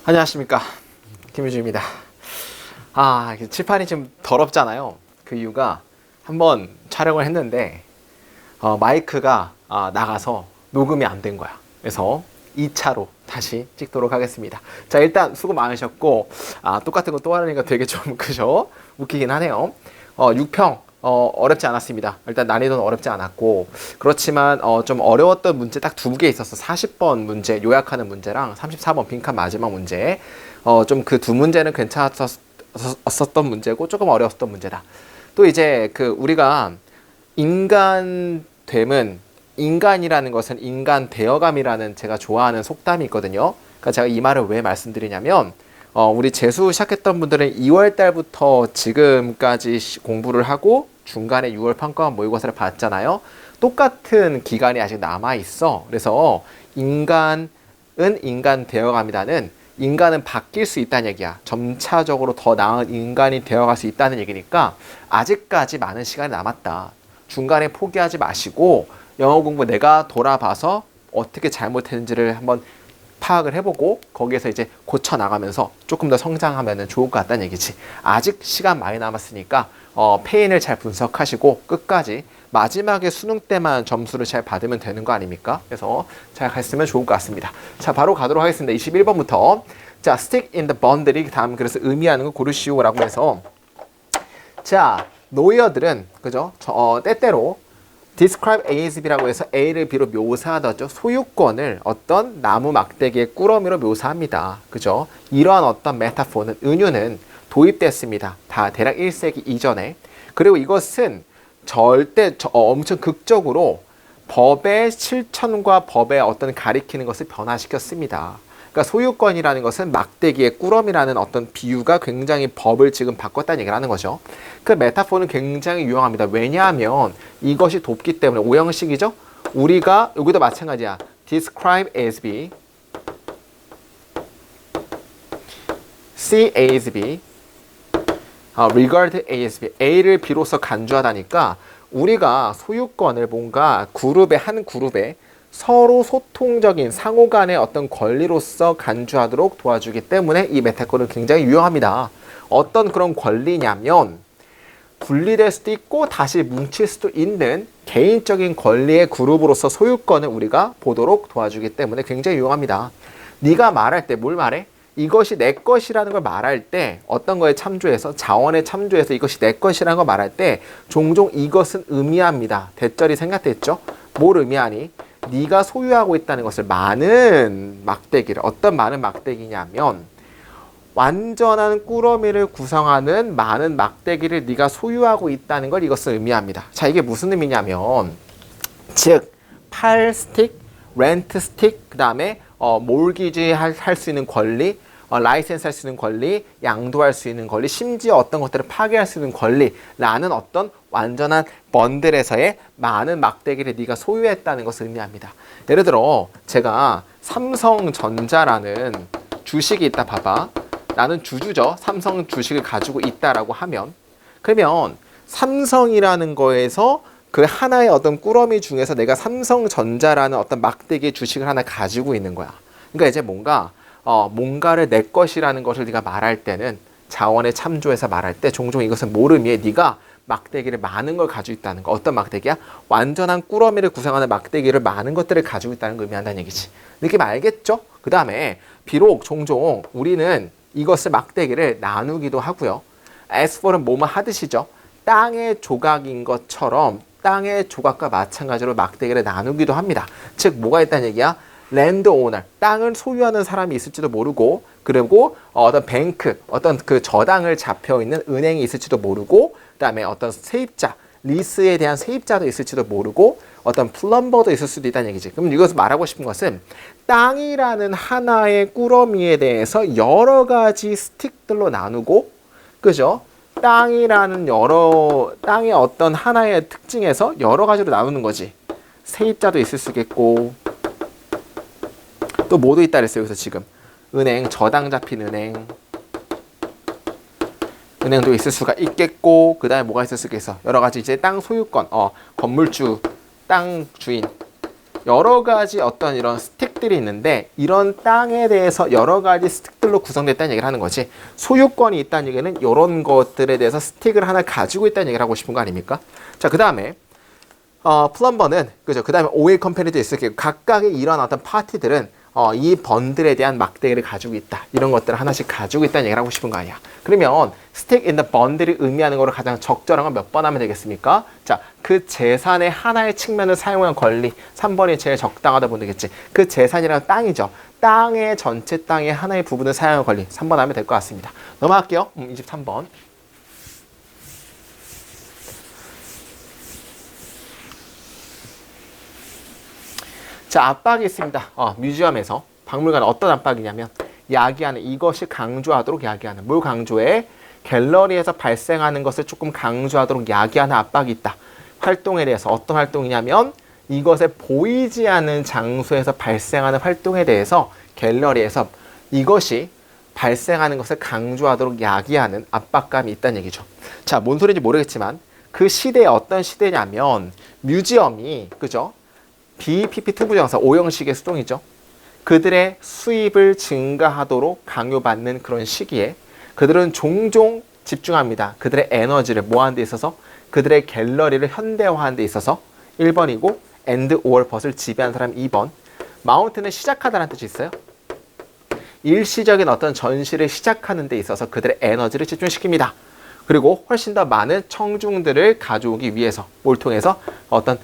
안녕하십니까, 김유주입니다. 칠판이 좀 더럽잖아요. 그 이유가 한번 촬영을 했는데 마이크가 나가서 녹음이 안 된 거야. 그래서 2차로 다시 찍도록 하겠습니다. 자, 일단 수고 많으셨고, 똑같은 거 또 하려니까 되게 좀 그죠? 웃기긴 하네요. 6평 어렵지 않았습니다. 일단 난이도는 어렵지 않았고, 그렇지만 좀 어려웠던 문제 딱 2개 있었어. 40번 문제 요약하는 문제랑 34번 빈칸 마지막 문제. 좀 그 두 문제는 괜찮았었던 문제고 조금 어려웠던 문제다. 또 이제 그 우리가 인간됨은, 인간이라는 것은 인간 되어감이라는 제가 좋아하는 속담이 있거든요. 그러니까 제가 이 말을 왜 말씀드리냐면, 우리 재수 시작했던 분들은 2월 달부터 지금까지 공부를 하고 중간에 6월 평가원 모의고사를 봤잖아요. 똑같은 기간이 아직 남아있어. 그래서 인간은 인간 되어감이다는, 인간은 바뀔 수 있다는 얘기야. 점차적으로 더 나은 인간이 되어갈 수 있다는 얘기니까 아직까지 많은 시간이 남았다. 중간에 포기하지 마시고 영어 공부 내가 돌아봐서 어떻게 잘못했는지를 한번 파악을 해보고 거기에서 이제 고쳐나가면서 조금 더 성장하면 좋을 것 같다는 얘기지. 아직 시간 많이 남았으니까 페인을 잘 분석하시고 끝까지 마지막에 수능 때만 점수를 잘 받으면 되는 거 아닙니까? 그래서 잘 갔으면 좋을 것 같습니다. 자, 바로 가도록 하겠습니다. 21번부터. 자, stick in the bundle이 다음 그래서 의미하는 거 고르시오라고 해서, 자, 노이어들은 그죠? 때때로 describe A as B라고 해서 A를 B로 묘사하죠. 소유권을 어떤 나무 막대기의 꾸러미로 묘사합니다. 그죠? 이러한 어떤 메타포는, 은유는 도입됐습니다. 다 대략 1세기 이전에. 그리고 이것은 절대 엄청 극적으로 법의 실천과 법의 어떤 가리키는 것을 변화시켰습니다. 그러니까 소유권이라는 것은 막대기의 꾸러미라는 어떤 비유가 굉장히 법을 지금 바꿨다는 얘기를 하는 거죠. 그 메타포는 굉장히 유용합니다. 왜냐하면 이것이 돕기 때문에. 오형식이죠. 우리가 여기도 마찬가지야. describe as B, see as B, regard as B. A를 B로서 간주하다니까 우리가 소유권을 뭔가 한 그룹에 서로 소통적인 상호 간의 어떤 권리로서 간주하도록 도와주기 때문에 이 메타포는 굉장히 유용합니다. 어떤 그런 권리냐면 분리될 수도 있고 다시 뭉칠 수도 있는 개인적인 권리의 그룹으로서 소유권을 우리가 보도록 도와주기 때문에 굉장히 유용합니다. 네가 말할 때 뭘 말해? 이것이 내 것이라는 걸 말할 때 어떤 거에 참조해서, 자원에 참조해서 이것이 내 것이라는 걸 말할 때 종종 이것은 의미합니다. 대절이 생략됐죠? 뭘 의미하니? 네가 소유하고 있다는 것을, 많은 막대기를, 어떤 많은 막대기냐면 완전한 꾸러미를 구성하는 많은 막대기를 네가 소유하고 있다는 걸 이것은 의미합니다. 자, 이게 무슨 의미냐면, 즉 팔 스틱, 렌트 스틱, 그 다음에 몰기지 할 수 있는 권리, 라이센스 할 수 있는 권리, 양도할 수 있는 권리, 심지어 어떤 것들을 파괴할 수 있는 권리라는 어떤 완전한 번들에서의 많은 막대기를 네가 소유했다는 것을 의미합니다. 예를 들어 제가 삼성전자라는 주식이 있다 봐봐. 나는 주주죠. 삼성 주식을 가지고 있다라고 하면, 그러면 삼성이라는 거에서 그 하나의 어떤 꾸러미 중에서 내가 삼성전자라는 어떤 막대기의 주식을 하나 가지고 있는 거야. 그러니까 이제 뭔가를 내 것이라는 것을 네가 말할 때는, 자원에 참조해서 말할 때 종종 이것은 뭘 의미해? 네가 막대기를 많은 걸 가지고 있다는 거. 어떤 막대기야? 완전한 꾸러미를 구성하는 막대기를 많은 것들을 가지고 있다는 걸 의미한다는 얘기지. 느낌 알겠죠? 그 다음에 비록 종종 우리는 이것을 막대기를 나누기도 하고요. as for은 뭐뭐 하듯이죠. 땅의 조각인 것처럼 땅의 조각과 마찬가지로 막대기를 나누기도 합니다. 즉 뭐가 있다는 얘기야? 랜드 오너, 땅을 소유하는 사람이 있을지도 모르고, 그리고 어떤 뱅크, 어떤 그 저당을 잡혀 있는 은행이 있을지도 모르고, 그다음에 어떤 세입자, 리스에 대한 세입자도 있을지도 모르고, 어떤 플럼버도 있을 수도 있다는 얘기지. 그럼 이것을 말하고 싶은 것은 땅이라는 하나의 꾸러미에 대해서 여러 가지 스틱들로 나누고, 그죠? 땅의 어떤 하나의 특징에서 여러 가지로 나누는 거지. 세입자도 있을 수 있겠고, 또 뭐도 있다 그랬어요. 그래서 지금 은행, 저당 잡힌 은행도 있을 수가 있겠고, 그 다음에 뭐가 있을 수가 있어? 여러 가지 이제 땅 소유권, 건물주, 땅 주인, 여러 가지 어떤 이런 스틱들이 있는데, 이런 땅에 대해서 여러 가지 스틱들 것들로 구성됐다는 얘기를 하는 거지. 소유권이 있다는 얘기는 이런 것들에 대해서 스틱을 하나 가지고 있다는 얘기를 하고 싶은 거 아닙니까? 자, 그 다음에 플럼버는 그죠? 그 다음에 오일 컴퍼니도 있을 거고 각각의 이런 어떤 파티들은 이 번들에 대한 막대기를 가지고 있다. 이런 것들을 하나씩 가지고 있다는 얘기를 하고 싶은 거 아니야. 그러면 stick in the bundle이 의미하는 거를 가장 적절한 건 몇 번 하면 되겠습니까? 자, 그 재산의 하나의 측면을 사용한 권리. 3번이 제일 적당하다 보면 되겠지. 그 재산이란 땅이죠. 땅의 전체 땅의 하나의 부분을 사용한 권리. 3번 하면 될 것 같습니다. 넘어갈게요. 23번. 자, 압박이 있습니다. 뮤지엄에서 박물관은 어떤 압박이냐면 야기하는, 이것이 강조하도록 야기하는, 뭘 강조해? 갤러리에서 발생하는 것을 조금 강조하도록 야기하는 압박이 있다. 활동에 대해서 어떤 활동이냐면 이것에 보이지 않는 장소에서 발생하는 활동에 대해서 갤러리에서 이것이 발생하는 것을 강조하도록 야기하는 압박감이 있다는 얘기죠. 자, 뭔 소리인지 모르겠지만 그 시대에 어떤 시대냐면 뮤지엄이, 그죠? BPP 투부정사 오형식의 수동이죠. 그들의 수입을 증가하도록 강요받는 그런 시기에 그들은 종종 집중합니다. 그들의 에너지를 모아하는 데 있어서, 그들의 갤러리를 현대화하는 데 있어서. 1번이고 and or but을 지배한 사람 2번. 마운트는 시작하다라는 뜻이 있어요. 일시적인 어떤 전시를 시작하는 데 있어서 그들의 에너지를 집중시킵니다. 그리고 훨씬 더 많은 청중들을 가져오기 위해서 뭘 통해서 어떤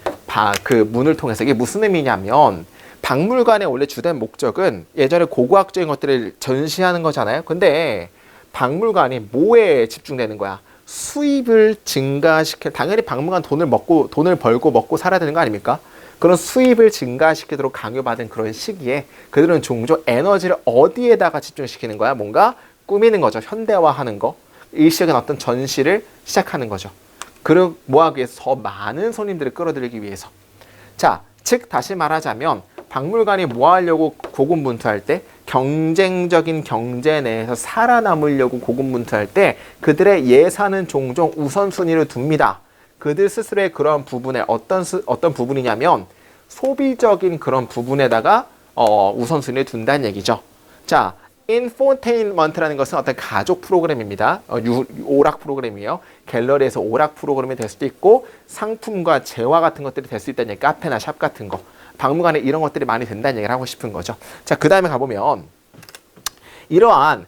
그 문을 통해서. 이게 무슨 의미냐면 박물관의 원래 주된 목적은 예전에 고고학적인 것들을 전시하는 거잖아요. 근데 박물관이 뭐에 집중되는 거야? 수입을 증가시킬, 당연히 박물관 돈을 벌고 먹고 살아야 되는 거 아닙니까? 그런 수입을 증가시키도록 강요받은 그런 시기에 그들은 종종 에너지를 어디에다가 집중시키는 거야? 뭔가 꾸미는 거죠. 현대화하는 거. 일시적인 어떤 전시를 시작하는 거죠. 그리고 뭐하기 위해서? 더 많은 손님들을 끌어들이기 위해서. 자, 즉 다시 말하자면 박물관이 뭐 하려고 고군분투할 때, 경쟁적인 경제 내에서 살아남으려고 고군분투할 때 그들의 예산은 종종 우선순위를 둡니다. 그들 스스로의 그런 부분에 어떤 부분이냐면 소비적인 그런 부분에다가 우선순위를 둔다는 얘기죠. 자, 인포테인먼트라는 것은 어떤 가족 프로그램입니다. 오락 프로그램이에요. 갤러리에서 오락 프로그램이 될 수도 있고 상품과 재화 같은 것들이 될 수 있다는 얘기. 카페나 샵 같은 거. 박물관에 이런 것들이 많이 된다는 얘기를 하고 싶은 거죠. 자, 그 다음에 가보면 이러한,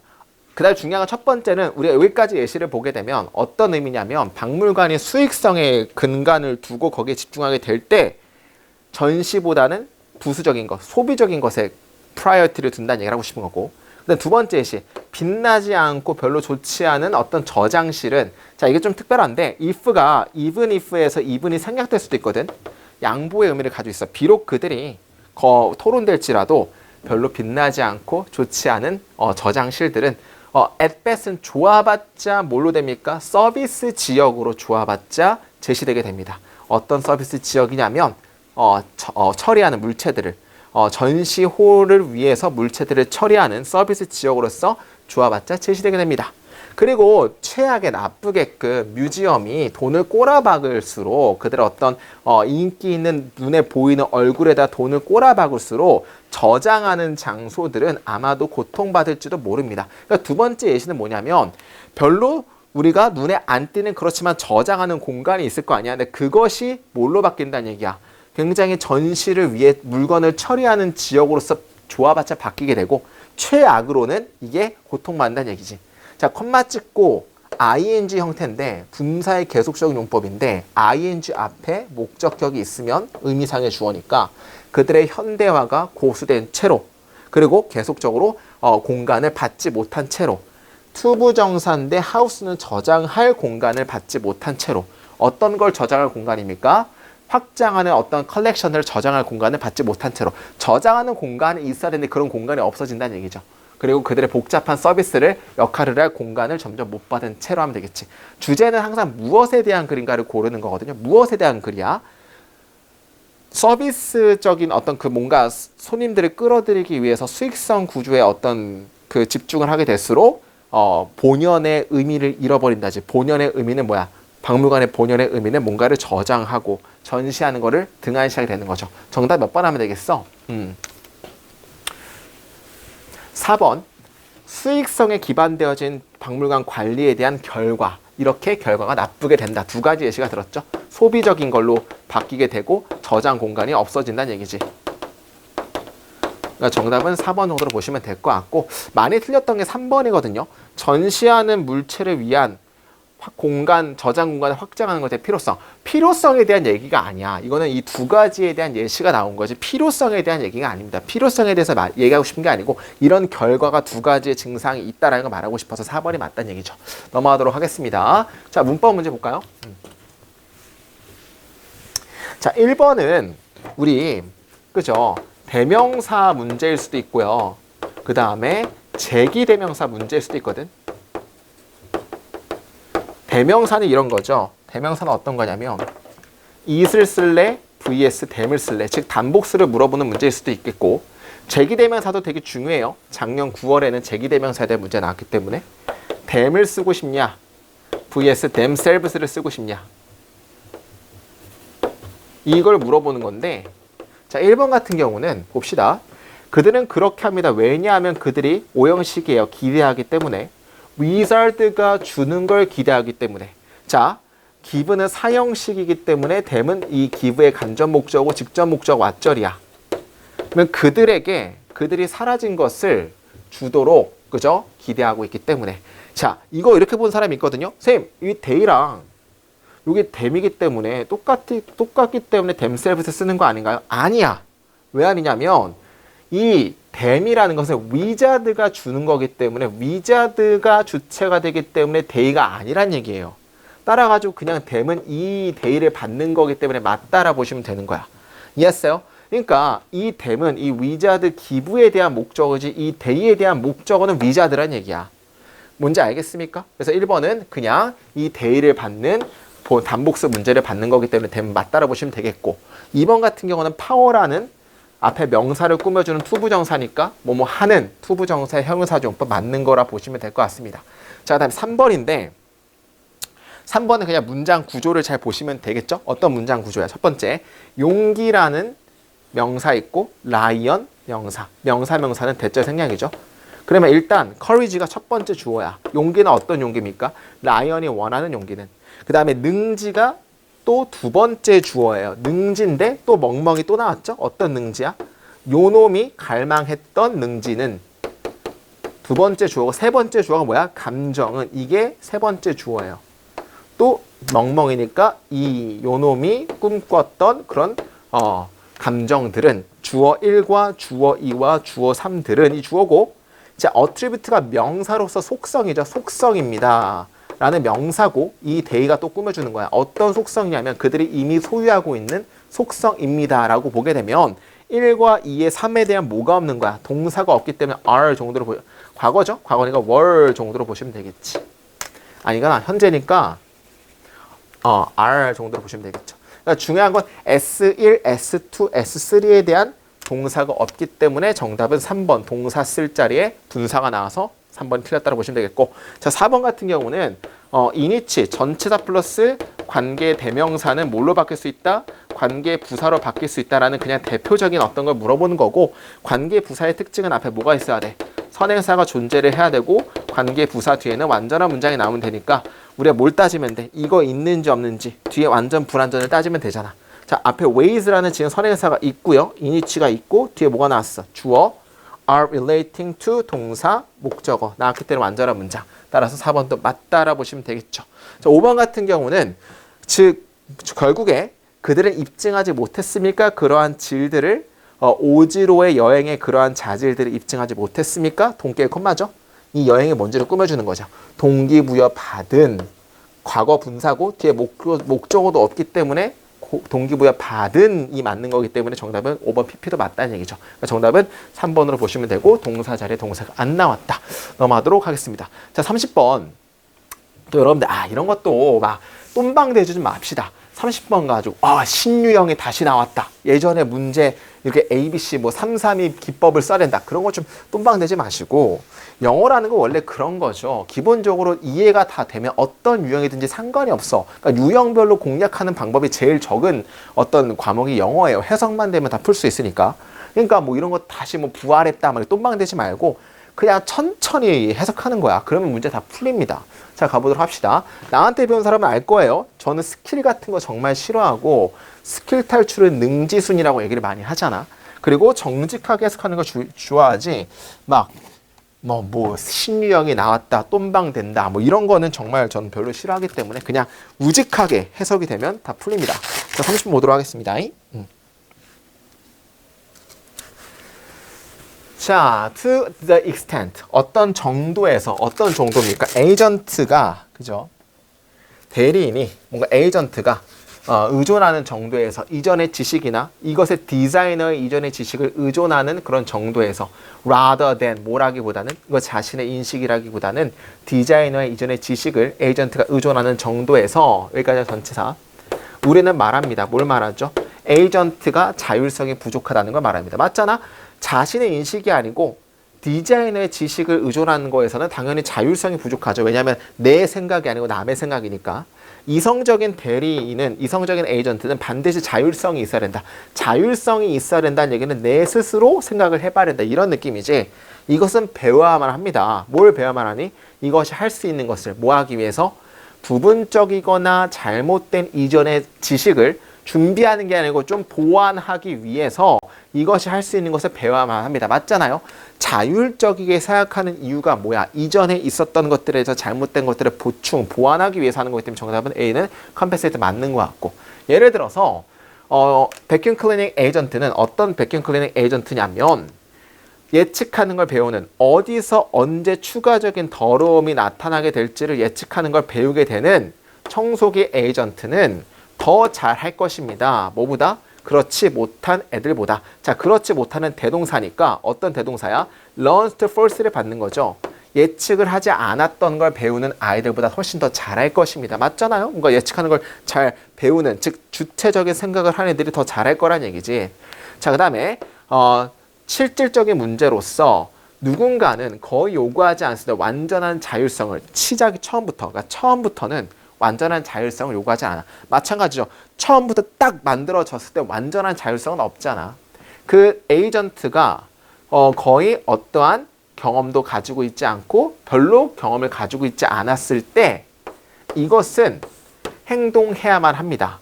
그 다음에 중요한 건 첫 번째는 우리가 여기까지 예시를 보게 되면 어떤 의미냐면 박물관이 수익성에 근간을 두고 거기에 집중하게 될 때 전시보다는 부수적인 것, 소비적인 것에 프라이어티를 둔다는 얘기를 하고 싶은 거고. 두 번째 예시, 빛나지 않고 별로 좋지 않은 어떤 저장실은, 자, 이게 좀 특별한데 if가 even if에서 even이 생략될 수도 있거든. 양보의 의미를 가지고 있어. 비록 그들이 토론될지라도 별로 빛나지 않고 좋지 않은 저장실들은 at best은 좋아봤자 뭘로 됩니까? 서비스 지역으로 좋아봤자 제시되게 됩니다. 어떤 서비스 지역이냐면 처리하는 물체들을 전시홀을 위해서 물체들을 처리하는 서비스 지역으로서 좋아봤자 제시되게 됩니다. 그리고 최악의 나쁘게끔 뮤지엄이 돈을 꼬라박을수록 그들의 어떤 인기 있는 눈에 보이는 얼굴에다 돈을 꼬라박을수록 저장하는 장소들은 아마도 고통받을지도 모릅니다. 그러니까 두 번째 예시는 뭐냐면 별로 우리가 눈에 안 띄는, 그렇지만 저장하는 공간이 있을 거 아니야. 근데 그것이 뭘로 바뀐다는 얘기야. 굉장히 전시를 위해 물건을 처리하는 지역으로서 좋아봤자 바뀌게 되고, 최악으로는 이게 고통받는다는 얘기지. 자, 콤마 찍고 ing 형태인데 분사의 계속적 용법인데 ing 앞에 목적격이 있으면 의미상의 주어니까 그들의 현대화가 고수된 채로, 그리고 계속적으로 공간을 받지 못한 채로, 투부정사인데 하우스는 저장할 공간을 받지 못한 채로. 어떤 걸 저장할 공간입니까? 확장하는 어떤 컬렉션을 저장할 공간을 받지 못한 채로. 저장하는 공간이 있어야 되는데 그런 공간이 없어진다는 얘기죠. 그리고 그들의 복잡한 서비스를, 역할을 할 공간을 점점 못 받은 채로 하면 되겠지. 주제는 항상 무엇에 대한 글인가를 고르는 거거든요. 무엇에 대한 글이야? 서비스적인 어떤 그 뭔가 손님들을 끌어들이기 위해서 수익성 구조에 어떤 그 집중을 하게 될수록 본연의 의미를 잃어버린다지. 본연의 의미는 뭐야? 박물관의 본연의 의미는 뭔가를 저장하고 전시하는 거를 등한시하게 되는 거죠. 정답 몇 번 하면 되겠어? 4번. 수익성에 기반되어진 박물관 관리에 대한 결과, 이렇게 결과가 나쁘게 된다. 두 가지 예시가 들었죠. 소비적인 걸로 바뀌게 되고 저장 공간이 없어진다는 얘기지. 그러니까 정답은 4번 정도로 보시면 될 것 같고, 많이 틀렸던 게 3번이거든요. 전시하는 물체를 위한 공간, 저장 공간을 확장하는 것의 필요성. 필요성에 대한 얘기가 아니야. 이거는 이 두 가지에 대한 예시가 나온 거지 필요성에 대한 얘기가 아닙니다. 필요성에 대해서 얘기하고 싶은 게 아니고 이런 결과가 두 가지의 증상이 있다라는 걸 말하고 싶어서 4번이 맞다는 얘기죠. 넘어가도록 하겠습니다. 자, 문법 문제 볼까요? 자, 1번은 우리 그죠? 대명사 문제일 수도 있고요. 그 다음에 제기대명사 문제일 수도 있거든. 대명사는 이런 거죠. 대명사는 어떤 거냐면 it을 쓸래 vs them을 쓸래, 즉 단복수를 물어보는 문제일 수도 있겠고, 제기대명사도 되게 중요해요. 작년 9월에는 제기대명사에 대한 문제 나왔기 때문에 them을 쓰고 싶냐 vs themselves를 쓰고 싶냐, 이걸 물어보는 건데, 자 1번 같은 경우는 봅시다. 그들은 그렇게 합니다. 왜냐하면 그들이 오형식이에요. 기대하기 때문에. wizard가 주는 걸 기대하기 때문에. 자, give는 사형식이기 때문에 them은 이 give의 간접 목적어고 직접 목적 왓절이야. 그러면 그들이 사라진 것을 주도록 그죠? 기대하고 있기 때문에. 자, 이거 이렇게 본 사람이 있거든요. 선생님, 이 they랑 이게 them이기 때문에 똑같기 때문에 themselves 쓰는 거 아닌가요? 아니야. 왜 아니냐면 이 them이라는 것은 wizard가 주는 거기 때문에, wizard가 주체가 되기 때문에 they가 아니란 얘기예요. 따라가지고 그냥 them은 이 they를 받는 거기 때문에 맞다라 보시면 되는 거야. 이해했어요? 그러니까 이 them은 이 wizard give에 대한 목적어지, 이 they에 대한 목적어는 wizard란 얘기야. 뭔지 알겠습니까? 그래서 1번은 그냥 이 they를 받는 단복수 문제를 받는 거기 때문에 them 맞다라 보시면 되겠고, 2번 같은 경우는 power라는 앞에 명사를 꾸며주는 투부정사니까 뭐뭐 하는 투부정사의 형용사용법 맞는 거라 보시면 될 것 같습니다. 자, 그다음에 3번인데 3번은 그냥 문장 구조를 잘 보시면 되겠죠? 어떤 문장 구조야? 첫 번째, 용기라는 명사 있고 라이언 명사는 대절 생략이죠. 그러면 일단 courage가 첫 번째 주어야. 용기는 어떤 용기입니까? 라이언이 원하는 용기는. 그 다음에 능지가 또 두 번째 주어예요. 능지인데 또 멍멍이 또 나왔죠? 어떤 능지야? 요놈이 갈망했던 능지는 두 번째 주어고, 세 번째 주어가 뭐야? 감정은. 이게 세 번째 주어예요. 또 멍멍이니까 이 요놈이 꿈꿨던 그런 감정들은 주어 1과 주어 2와 주어 3들은 이 주어고, 자, 어트리뷰트가 명사로서 속성이죠. 속성입니다. 라는 명사고, 이 they가 또 꾸며주는 거야. 어떤 속성이냐면 그들이 이미 소유하고 있는 속성입니다 라고 보게 되면 1과 2의 3에 대한 뭐가 없는 거야? 동사가 없기 때문에 are 정도로 과거죠? 과거니까 were 정도로 보시면 되겠지. 아니거나 현재니까 are 정도로 보시면 되겠죠. 그러니까 중요한 건 S1, S2, S3에 대한 동사가 없기 때문에 정답은 3번 동사 쓸 자리에 분사가 나와서 3번이 틀렸다고 보시면 되겠고, 자 4번 같은 경우는 인위치 전체사 플러스 관계 대명사는 뭘로 바뀔 수 있다? 관계 부사로 바뀔 수 있다라는 그냥 대표적인 어떤 걸 물어보는 거고, 관계 부사의 특징은 앞에 뭐가 있어야 돼? 선행사가 존재를 해야 되고 관계 부사 뒤에는 완전한 문장이 나오면 되니까 우리가 뭘 따지면 돼? 이거 있는지 없는지, 뒤에 완전 불완전을 따지면 되잖아. 자, 앞에 ways라는 지금 선행사가 있고요. 인위치가 있고 뒤에 뭐가 나왔어? 주어 are relating to 동사 목적어 나왔기 때문에 완전한 문장. 따라서 4번도 맞다라 보시면 되겠죠. 자, 5번 같은 경우는 즉 결국에 그들은 입증하지 못했습니까? 그러한 질들을 오지로의 여행의 그러한 자질들을 입증하지 못했습니까? 동계의 콤마죠. 이 여행의 뭔지를 꾸며주는 거죠. 동기부여 받은 과거 분사고 뒤에 목적어도 없기 때문에 동기부여 받은이 맞는 거기 때문에 정답은 5번 PP도 맞다는 얘기죠. 그러니까 정답은 3번으로 보시면 되고 동사 자리에 동사가 안 나왔다. 넘어가도록 하겠습니다. 자, 30번. 또 여러분들 이런 것도 막 똠방대지 좀 맙시다. 30번 가지고 신유형이 다시 나왔다. 예전에 문제 이렇게 ABC 332 기법을 써야 된다. 그런 거 좀 똠방대지 마시고, 영어라는 건 원래 그런 거죠. 기본적으로 이해가 다 되면 어떤 유형이든지 상관이 없어. 그러니까 유형별로 공략하는 방법이 제일 적은 어떤 과목이 영어예요. 해석만 되면 다 풀 수 있으니까. 그러니까 이런 거 다시 부활했다 막 똠방대지 말고 그냥 천천히 해석하는 거야. 그러면 문제 다 풀립니다. 자, 가보도록 합시다. 나한테 배운 사람은 알 거예요. 저는 스킬 같은 거 정말 싫어하고 스킬 탈출은 능지순이라고 얘기를 많이 하잖아. 그리고 정직하게 해석하는 거 좋아하지. 막 신유형이 나왔다, 똠방 된다, 뭐 이런 거는 정말 저는 별로 싫어하기 때문에 그냥 우직하게 해석이 되면 다 풀립니다. 자, 30분 보도록 하겠습니다. 자, to the extent. 어떤 정도에서, 어떤 정도입니까? 에이전트가, 그죠? 대리인이, 뭔가 에이전트가 의존하는 정도에서 이전의 지식이나 이것의 디자이너의 이전의 지식을 의존하는 그런 정도에서 rather than 뭐라기보다는 이거 자신의 인식이라기보다는 디자이너의 이전의 지식을 에이전트가 의존하는 정도에서 여기까지 전치사 우리는 말합니다. 뭘 말하죠? 에이전트가 자율성이 부족하다는 걸 말합니다. 맞잖아? 자신의 인식이 아니고 디자이너의 지식을 의존하는 거에서는 당연히 자율성이 부족하죠. 왜냐하면 내 생각이 아니고 남의 생각이니까. 이성적인 대리인은, 이성적인 에이전트는 반드시 자율성이 있어야 된다. 자율성이 있어야 된다는 얘기는 내 스스로 생각을 해봐야 된다. 이런 느낌이지. 이것은 배워야만 합니다. 뭘 배워야만 하니? 이것이 할 수 있는 것을 뭐 하기 위해서? 부분적이거나 잘못된 이전의 지식을 준비하는 게 아니고 좀 보완하기 위해서 이것이 할 수 있는 것을 배워야만 합니다. 맞잖아요? 자율적이게 생각하는 이유가 뭐야? 이전에 있었던 것들에서 잘못된 것들을 보충, 보완하기 위해서 하는 거기 때문에 정답은 A는 컴pen세이트 맞는 것 같고. 예를 들어서 백큐um 클리닝 에이전트는 어떤 백큐um 클리닝 에이전트냐면 예측하는 걸 배우는, 어디서 언제 추가적인 더러움이 나타나게 될지를 예측하는 걸 배우게 되는 청소기 에이전트는 더 잘할 것입니다. 뭐보다? 그렇지 못한 애들보다. 자, 그렇지 못하는 대동사니까 어떤 대동사야? learns to false를 받는 거죠. 예측을 하지 않았던 걸 배우는 아이들보다 훨씬 더 잘할 것입니다. 맞잖아요? 뭔가 예측하는 걸 잘 배우는, 즉 주체적인 생각을 하는 애들이 더 잘할 거란 얘기지. 자, 그 다음에 실질적인 문제로서 누군가는 거의 요구하지 않습니다. 완전한 자율성을 시작이 처음부터, 그러니까 처음부터는 완전한 자율성을 요구하지 않아. 마찬가지죠. 처음부터 딱 만들어졌을 때 완전한 자율성은 없잖아. 그 에이전트가 거의 어떠한 경험도 가지고 있지 않고 별로 경험을 가지고 있지 않았을 때 이것은 행동해야만 합니다.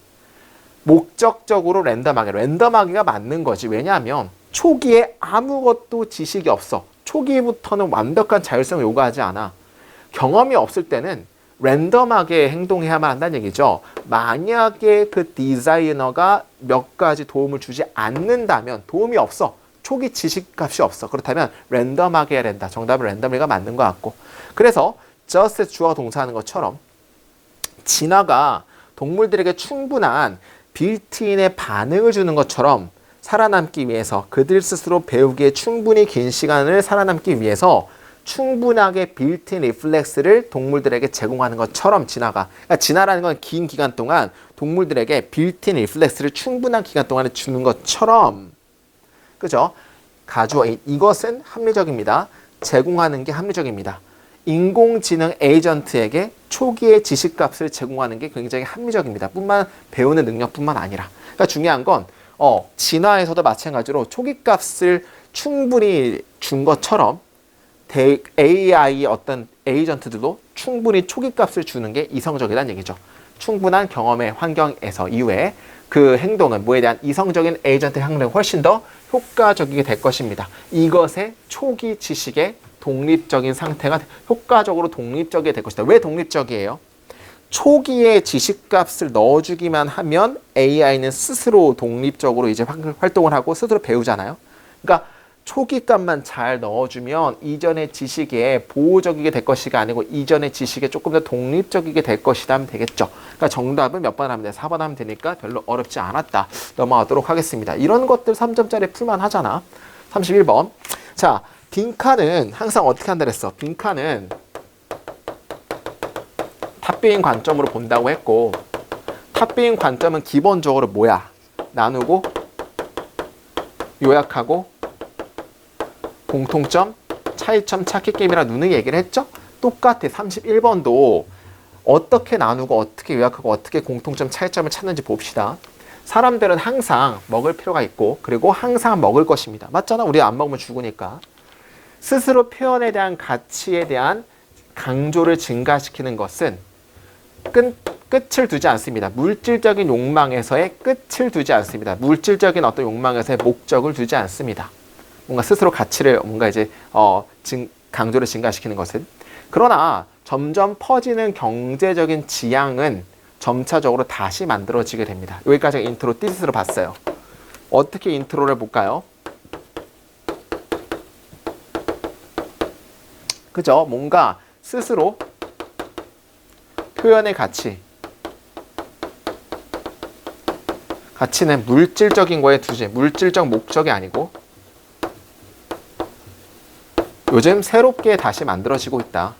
목적적으로 랜덤하게가 맞는 거지. 왜냐하면 초기에 아무것도 지식이 없어. 초기부터는 완벽한 자율성을 요구하지 않아. 경험이 없을 때는 랜덤하게 행동해야만 한다는 얘기죠. 만약에 그 디자이너가 몇 가지 도움을 주지 않는다면 도움이 없어. 초기 지식값이 없어. 그렇다면 랜덤하게 해야 된다. 정답은 랜덤리가 맞는 것 같고. 그래서 just 주어가 동사하는 것처럼 진화가 동물들에게 충분한 빌트인의 반응을 주는 것처럼 살아남기 위해서 그들 스스로 배우기에 충분히 긴 시간을 살아남기 위해서 충분하게 빌트인 리플렉스를 동물들에게 제공하는 것처럼 진화가. 그러니까 진화라는 건 긴 기간 동안 동물들에게 빌트인 리플렉스를 충분한 기간 동안에 주는 것처럼. 그죠? 가주어 이것은 합리적입니다. 제공하는 게 합리적입니다. 인공지능 에이전트에게 초기의 지식값을 제공하는 게 굉장히 합리적입니다. 배우는 능력뿐만 아니라. 그러니까 중요한 건 진화에서도 마찬가지로 초기값을 충분히 준 것처럼 AI 어떤 에이전트들도 충분히 초기값을 주는 게 이성적이라는 얘기죠. 충분한 경험의 환경에서 이후에 그 행동은 뭐에 대한 이성적인 에이전트의 행동이 훨씬 더 효과적이게 될 것입니다. 이것의 초기 지식의 독립적인 상태가 효과적으로 독립적이게 될 것이다. 왜 독립적이에요? 초기에 지식값을 넣어주기만 하면 AI는 스스로 독립적으로 이제 활동을 하고 스스로 배우잖아요. 그러니까 초기값만 잘 넣어주면 이전의 지식에 보호적이게 될 것이가 아니고 이전의 지식에 조금 더 독립적이게 될 것이다 하면 되겠죠. 그러니까 정답은 몇 번 하면 돼? 4번 하면 되니까 별로 어렵지 않았다. 넘어가도록 하겠습니다. 이런 것들 3점짜리 풀만 하잖아. 31번. 자, 빈칸은 항상 어떻게 한다 그랬어? 빈칸은 탑비인 관점으로 본다고 했고 탑비인 관점은 기본적으로 뭐야? 나누고 요약하고 공통점, 차이점 찾기 게임이라 누누이 얘기를 했죠? 똑같아. 31번도 어떻게 나누고 어떻게 요약하고 어떻게 공통점, 차이점을 찾는지 봅시다. 사람들은 항상 먹을 필요가 있고 그리고 항상 먹을 것입니다. 맞잖아? 우리 안 먹으면 죽으니까. 스스로 표현에 대한 가치에 대한 강조를 증가시키는 것은 끝을 두지 않습니다. 물질적인 욕망에서의 끝을 두지 않습니다. 물질적인 어떤 욕망에서의 목적을 두지 않습니다. 뭔가 스스로 가치를 뭔가 이제 강조를 증가시키는 것은. 그러나 점점 퍼지는 경제적인 지향은 점차적으로 다시 만들어지게 됩니다. 여기까지 인트로 띠스로 봤어요. 어떻게 인트로를 볼까요? 그죠? 뭔가 스스로 표현의 가치는 물질적인 거에 두지, 물질적 목적이 아니고 요즘 새롭게 다시 만들어지고 있다.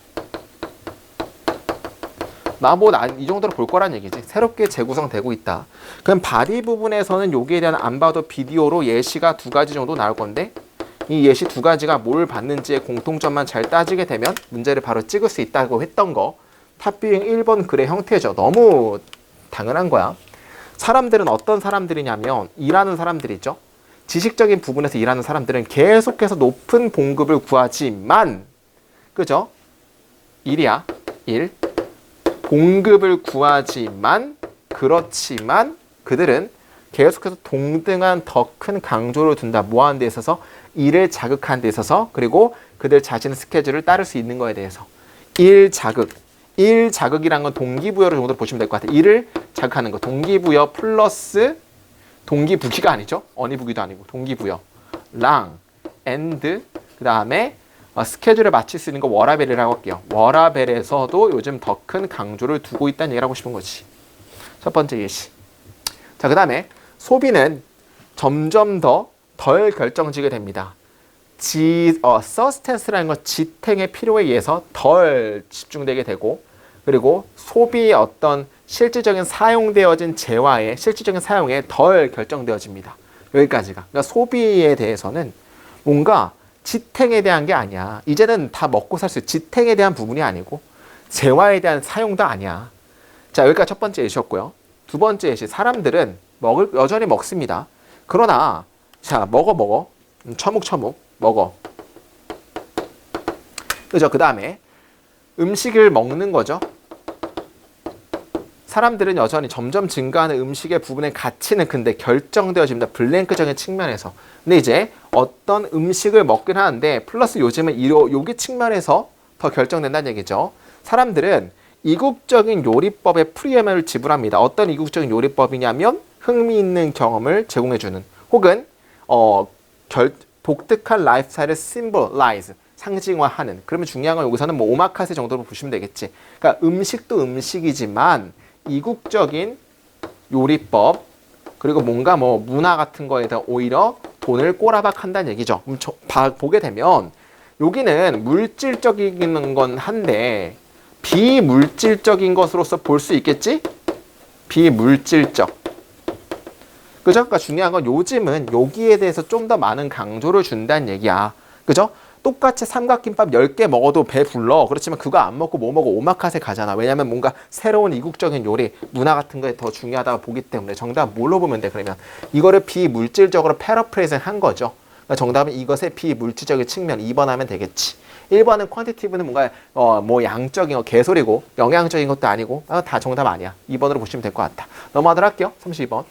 이 정도로 볼 거란 얘기지. 새롭게 재구성되고 있다. 그럼 바디 부분에서는 여기에 대한 안 봐도 비디오로 예시가 2가지 정도 나올 건데 이 예시 2가지가 뭘 받는지의 공통점만 잘 따지게 되면 문제를 바로 찍을 수 있다고 했던 거 탑뷰잉 1번 글의 형태죠. 너무 당연한 거야. 사람들은 어떤 사람들이냐면 일하는 사람들이죠. 지식적인 부분에서 일하는 사람들은 계속해서 높은 봉급을 구하지만 그죠? 일이야. 일. 봉급을 구하지만 그렇지만 그들은 계속해서 동등한 더 큰 강조를 둔다. 뭐 하는 데 있어서? 일을 자극하는 데 있어서 그리고 그들 자신의 스케줄을 따를 수 있는 거에 대해서. 일 자극이란 건 동기부여로 정도로 보시면 될 것 같아요. 일을 자극하는 거. 동기부여 플러스 동기부기가 아니죠. 언의부기도 아니고 동기부여. 랑, 앤드, 그 다음에 스케줄을 맞출 수 있는 거 워라벨이라고 할게요. 워라벨에서도 요즘 더 큰 강조를 두고 있다는 얘기를 하고 싶은 거지. 첫 번째 예시. 자, 그 다음에 소비는 점점 덜 결정지게 됩니다. 서스텐스라는 건 지탱의 필요에 의해서 덜 집중되게 되고 그리고 소비의 어떤 실질적인 사용되어진 실질적인 사용에 덜 결정되어집니다. 여기까지가. 그러니까 소비에 대해서는 뭔가 지탱에 대한 게 아니야. 이제는 다 먹고 살 수 있어. 지탱에 대한 부분이 아니고 재화에 대한 사용도 아니야. 자, 여기까지 첫 번째 예시였고요. 두 번째 예시. 사람들은 여전히 먹습니다. 그러나 자, 먹어. 처묵 먹어. 그죠? 그 다음에 음식을 먹는 거죠. 사람들은 여전히 점점 증가하는 음식의 부분의 가치는 근데 결정되어집니다. 블랭크적인 측면에서. 근데 이제 어떤 음식을 먹긴 하는데 플러스 요즘은 여기 측면에서 더 결정된다는 얘기죠. 사람들은 이국적인 요리법에 프리미엄을 지불합니다. 어떤 이국적인 요리법이냐면 흥미있는 경험을 제공해주는 혹은 독특한 라이프스타일을 심볼라이즈 상징화하는. 그러면 중요한 건 여기서는 뭐 오마카세 정도로 보시면 되겠지. 그러니까 음식도 음식이지만 이국적인 요리법 그리고 뭔가 뭐 문화 같은 거에다 오히려 돈을 꼬라박한다는 얘기죠. 보게 되면 여기는 물질적인 건 한데 비물질적인 것으로서 볼 수 있겠지? 비물질적. 그죠? 그러니까 중요한 건 요즘은 여기에 대해서 좀 더 많은 강조를 준다는 얘기야. 그죠? 똑같이 삼각김밥 10개 먹어도 배 불러. 그렇지만 그거 안 먹고 뭐 먹어? 오마카세 가잖아. 왜냐면 뭔가 새로운 이국적인 요리, 문화 같은 거에 더 중요하다고 보기 때문에 정답 뭘로 보면 돼? 그러면 이거를 비물질적으로 패러프레이징 한 거죠. 그러니까 정답은 이것의 비물질적인 측면 2번 하면 되겠지. 1번은 퀀티티브는 뭔가 뭐 양적인 거 개소리고 영양적인 것도 아니고 다 정답 아니야. 2번으로 보시면 될 것 같다. 넘어가도록 할게요. 32번.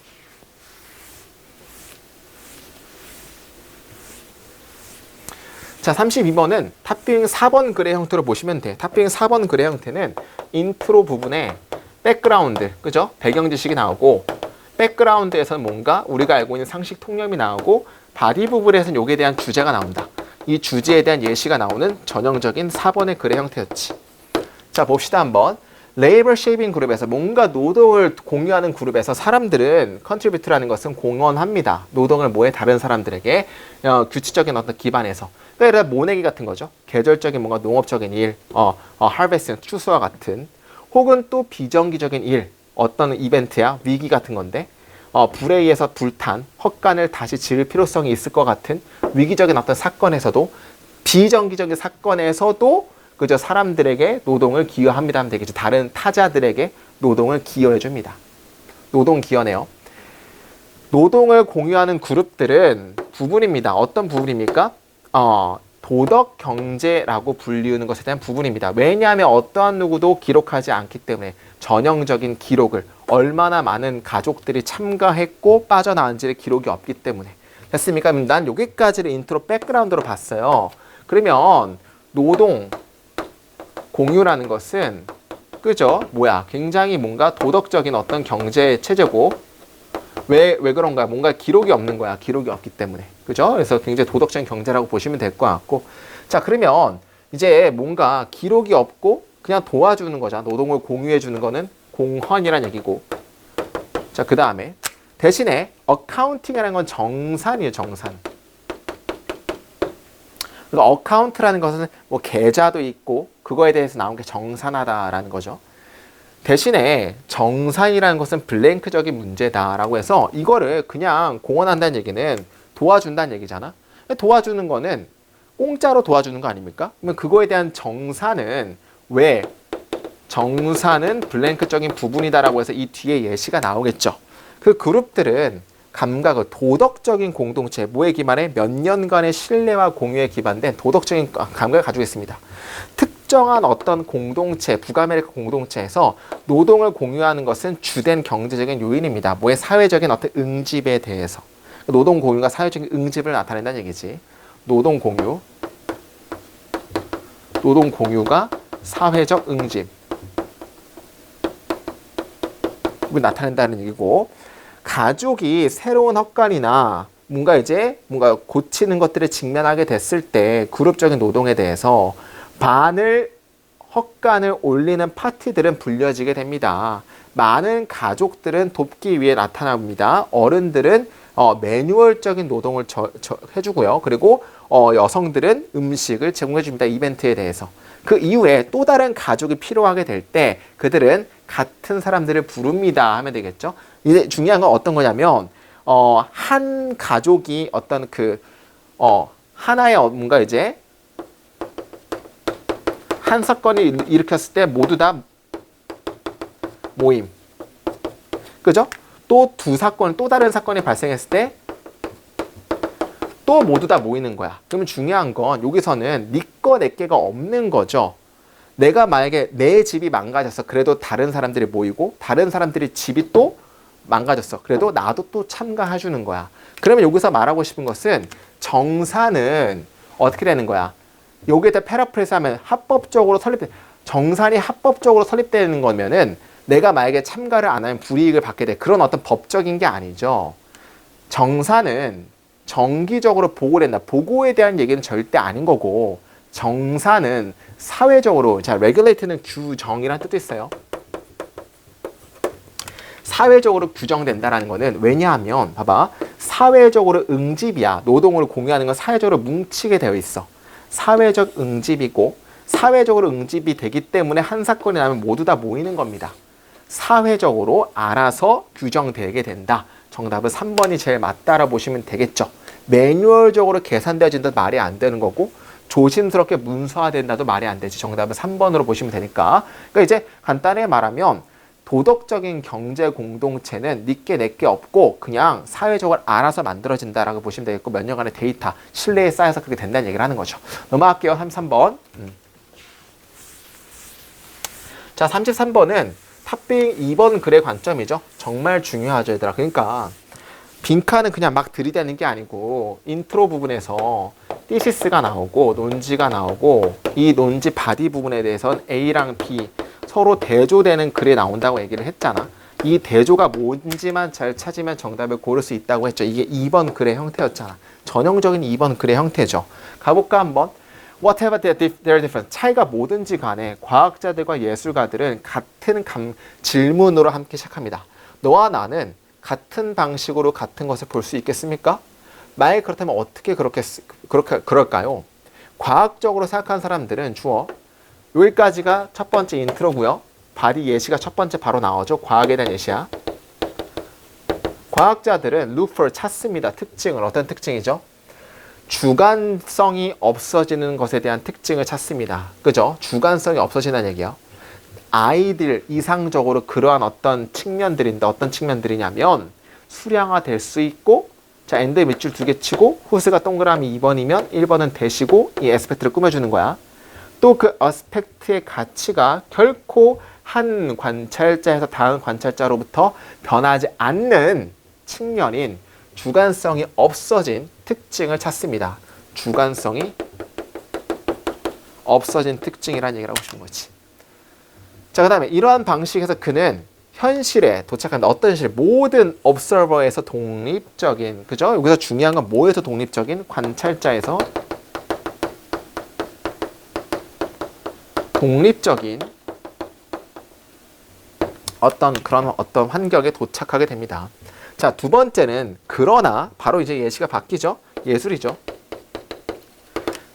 자, 32번은 탑뷰잉 4번 글의 형태로 보시면 돼. 탑뷰잉 4번 글의 형태는 인트로 부분에 백그라운드, 그죠? 배경 지식이 나오고 백그라운드에서는 뭔가 우리가 알고 있는 상식 통념이 나오고 바디 부분에서는 여기에 대한 주제가 나온다. 이 주제에 대한 예시가 나오는 전형적인 4번의 글의 형태였지. 자, 봅시다 한번. 레이버 쉐이빙 그룹에서 뭔가 노동을 공유하는 그룹에서 사람들은 컨트리뷰트라는 것은 공헌합니다. 노동을 뭐해? 다른 사람들에게 규칙적인 어떤 기반에서. 그러니까 모내기 같은 거죠. 계절적인 뭔가 농업적인 일, 하베스팅, 추수와 같은 혹은 또 비정기적인 일, 어떤 이벤트야, 위기 같은 건데 불에 의해서 불탄, 헛간을 다시 지을 필요성이 있을 것 같은 위기적인 어떤 사건에서도 비정기적인 사건에서도 그저 사람들에게 노동을 기여합니다 하면 되겠죠. 다른 타자들에게 노동을 기여해 줍니다. 노동 기여네요. 노동을 공유하는 그룹들은 부분입니다. 어떤 부분입니까? 도덕 경제라고 불리우는 것에 대한 부분입니다. 왜냐하면 어떠한 누구도 기록하지 않기 때문에 전형적인 기록을 얼마나 많은 가족들이 참가했고 빠져나온지의 기록이 없기 때문에. 됐습니까? 난 여기까지를 인트로 백그라운드로 봤어요. 그러면 노동 공유라는 것은 그죠? 뭐야? 굉장히 뭔가 도덕적인 어떤 경제 체제고 왜 그런가요? 뭔가 기록이 없는 거야. 기록이 없기 때문에. 그죠? 그래서 굉장히 도덕적인 경제라고 보시면 될 것 같고. 자, 그러면 이제 뭔가 기록이 없고 그냥 도와주는 거잖아. 노동을 공유해 주는 거는 공헌이란 얘기고. 자, 그 다음에 대신에 어카운팅이라는 건 정산이에요. 정산. 그러니까 어카운트라는 것은 뭐 계좌도 있고 그거에 대해서 나온 게 정산하다라는 거죠. 대신에 정산이라는 것은 블랭크적인 문제다라고 해서 이거를 그냥 공헌한다는 얘기는 도와준다는 얘기잖아. 도와주는 거는 공짜로 도와주는 거 아닙니까? 그러면 그거에 대한 정산은 왜? 정산은 블랭크적인 부분이다라고 해서 이 뒤에 예시가 나오겠죠. 그 그룹들은 감각을 도덕적인 공동체, 뭐에 기반해? 몇 년간의 신뢰와 공유에 기반된 도덕적인 감각을 가지고 있습니다. 특정한 어떤 공동체, 북아메리카 공동체에서 노동을 공유하는 것은 주된 경제적인 요인입니다. 뭐의 사회적인 어떤 응집에 대해서. 노동 공유가 사회적인 응집을 나타낸다는 얘기지. 노동 공유가 사회적 응집. 을 나타낸다는 얘기고, 가족이 새로운 헛간이나 뭔가 고치는 것들을 직면하게 됐을 때 그룹적인 노동에 대해서 헛간을 올리는 파티들은 불려지게 됩니다. 많은 가족들은 돕기 위해 나타납니다. 어른들은 매뉴얼적인 노동을 해주고요. 그리고 여성들은 음식을 제공해줍니다. 이벤트에 대해서. 그 이후에 또 다른 가족이 필요하게 될 때 그들은 같은 사람들을 부릅니다 하면 되겠죠. 이제 중요한 건 어떤 거냐면 한 가족이 어떤 하나의 뭔가 이제 한 사건을 일으켰을 때 모두 다 모임. 그죠? 또 또 다른 사건이 발생했을 때 또 모두 다 모이는 거야. 그러면 중요한 건 여기서는 네 거 내 개가 없는 거죠. 내가 만약에 내 집이 망가졌어. 그래도 다른 사람들이 모이고 다른 사람들이 집이 또 망가졌어. 그래도 나도 또 참가해 주는 거야. 그러면 여기서 말하고 싶은 것은 정산은 어떻게 되는 거야? 여기에다 패러프레이스 하면 정산이 합법적으로 설립되는 거면은 내가 만약에 참가를 안 하면 불이익을 받게 돼. 그런 어떤 법적인 게 아니죠. 정산은 정기적으로 보고된다. 보고에 대한 얘기는 절대 아닌 거고, 정산은 사회적으로, 자, regulate는 규정이라는 뜻도 있어요. 사회적으로 규정된다라는 거는 왜냐하면 봐봐. 사회적으로 응집이야. 노동을 공유하는 건 사회적으로 뭉치게 되어 있어. 사회적 응집이고 사회적으로 응집이 되기 때문에 한 사건이 나면 모두 다 모이는 겁니다. 사회적으로 알아서 규정되게 된다. 정답은 3번이 제일 맞다라 보시면 되겠죠. 매뉴얼적으로 계산되어진다도 말이 안 되는 거고 조심스럽게 문서화된다도 말이 안 되지. 정답은 3번으로 보시면 되니까. 그러니까 이제 간단히 말하면 도덕적인 경제 공동체는 니께 내게 없고 그냥 사회적으로 알아서 만들어진다라고 보시면 되겠고 몇 년간의 데이터, 신뢰에 쌓여서 그렇게 된다는 얘기를 하는 거죠. 넘어갈게요. 33번. 자, 33번은 탑빙 2번 글의 관점이죠. 정말 중요하죠, 얘들아. 그러니까 빈칸은 그냥 막 들이대는 게 아니고 인트로 부분에서 티시스가 나오고 논지가 나오고 이 논지 바디 부분에 대해서는 A랑 B 서로 대조되는 글이 나온다고 얘기를 했잖아. 이 대조가 뭔지만 잘 찾으면 정답을 고를 수 있다고 했죠. 이게 2번 글의 형태였잖아. 전형적인 2번 글의 형태죠. 가볼까 한번? Whatever their difference. 차이가 뭐든지 간에 과학자들과 예술가들은 같은 질문으로 함께 시작합니다. 너와 나는 같은 방식으로 같은 것을 볼 수 있겠습니까? 만약에 그렇다면 어떻게 그럴까요? 과학적으로 생각하는 사람들은 주어. 여기까지가 첫 번째 인트로고요. 바디 예시가 첫 번째 바로 나오죠. 과학에 대한 예시야. 과학자들은 look for 찾습니다. 특징을. 어떤 특징이죠? 주관성이 없어지는 것에 대한 특징을 찾습니다. 그죠? 주관성이 없어진다는 얘기야. 아이들 이상적으로 그러한 어떤 측면들인데 어떤 측면들이냐면 수량화될 수 있고 자, 엔드 밑줄 2개 치고 후스가 동그라미 2번이면 1번은 대시고 이 에스펙트를 꾸며주는 거야. 또 그 어스펙트의 가치가 결코 한 관찰자에서 다음 관찰자로부터 변하지 않는 측면인 주관성이 없어진 특징을 찾습니다. 주관성이 없어진 특징이라는 얘기를 하고 싶은 거지. 자, 그 다음에 이러한 방식에서 그는 현실에 도착한다. 어떤 현실? 모든 observer에서 독립적인, 그죠? 여기서 중요한 건 뭐에서 독립적인? 관찰자에서 독립적인 어떤 환경에 도착하게 됩니다. 자, 두 번째는 그러나 바로 이제 예시가 바뀌죠. 예술이죠.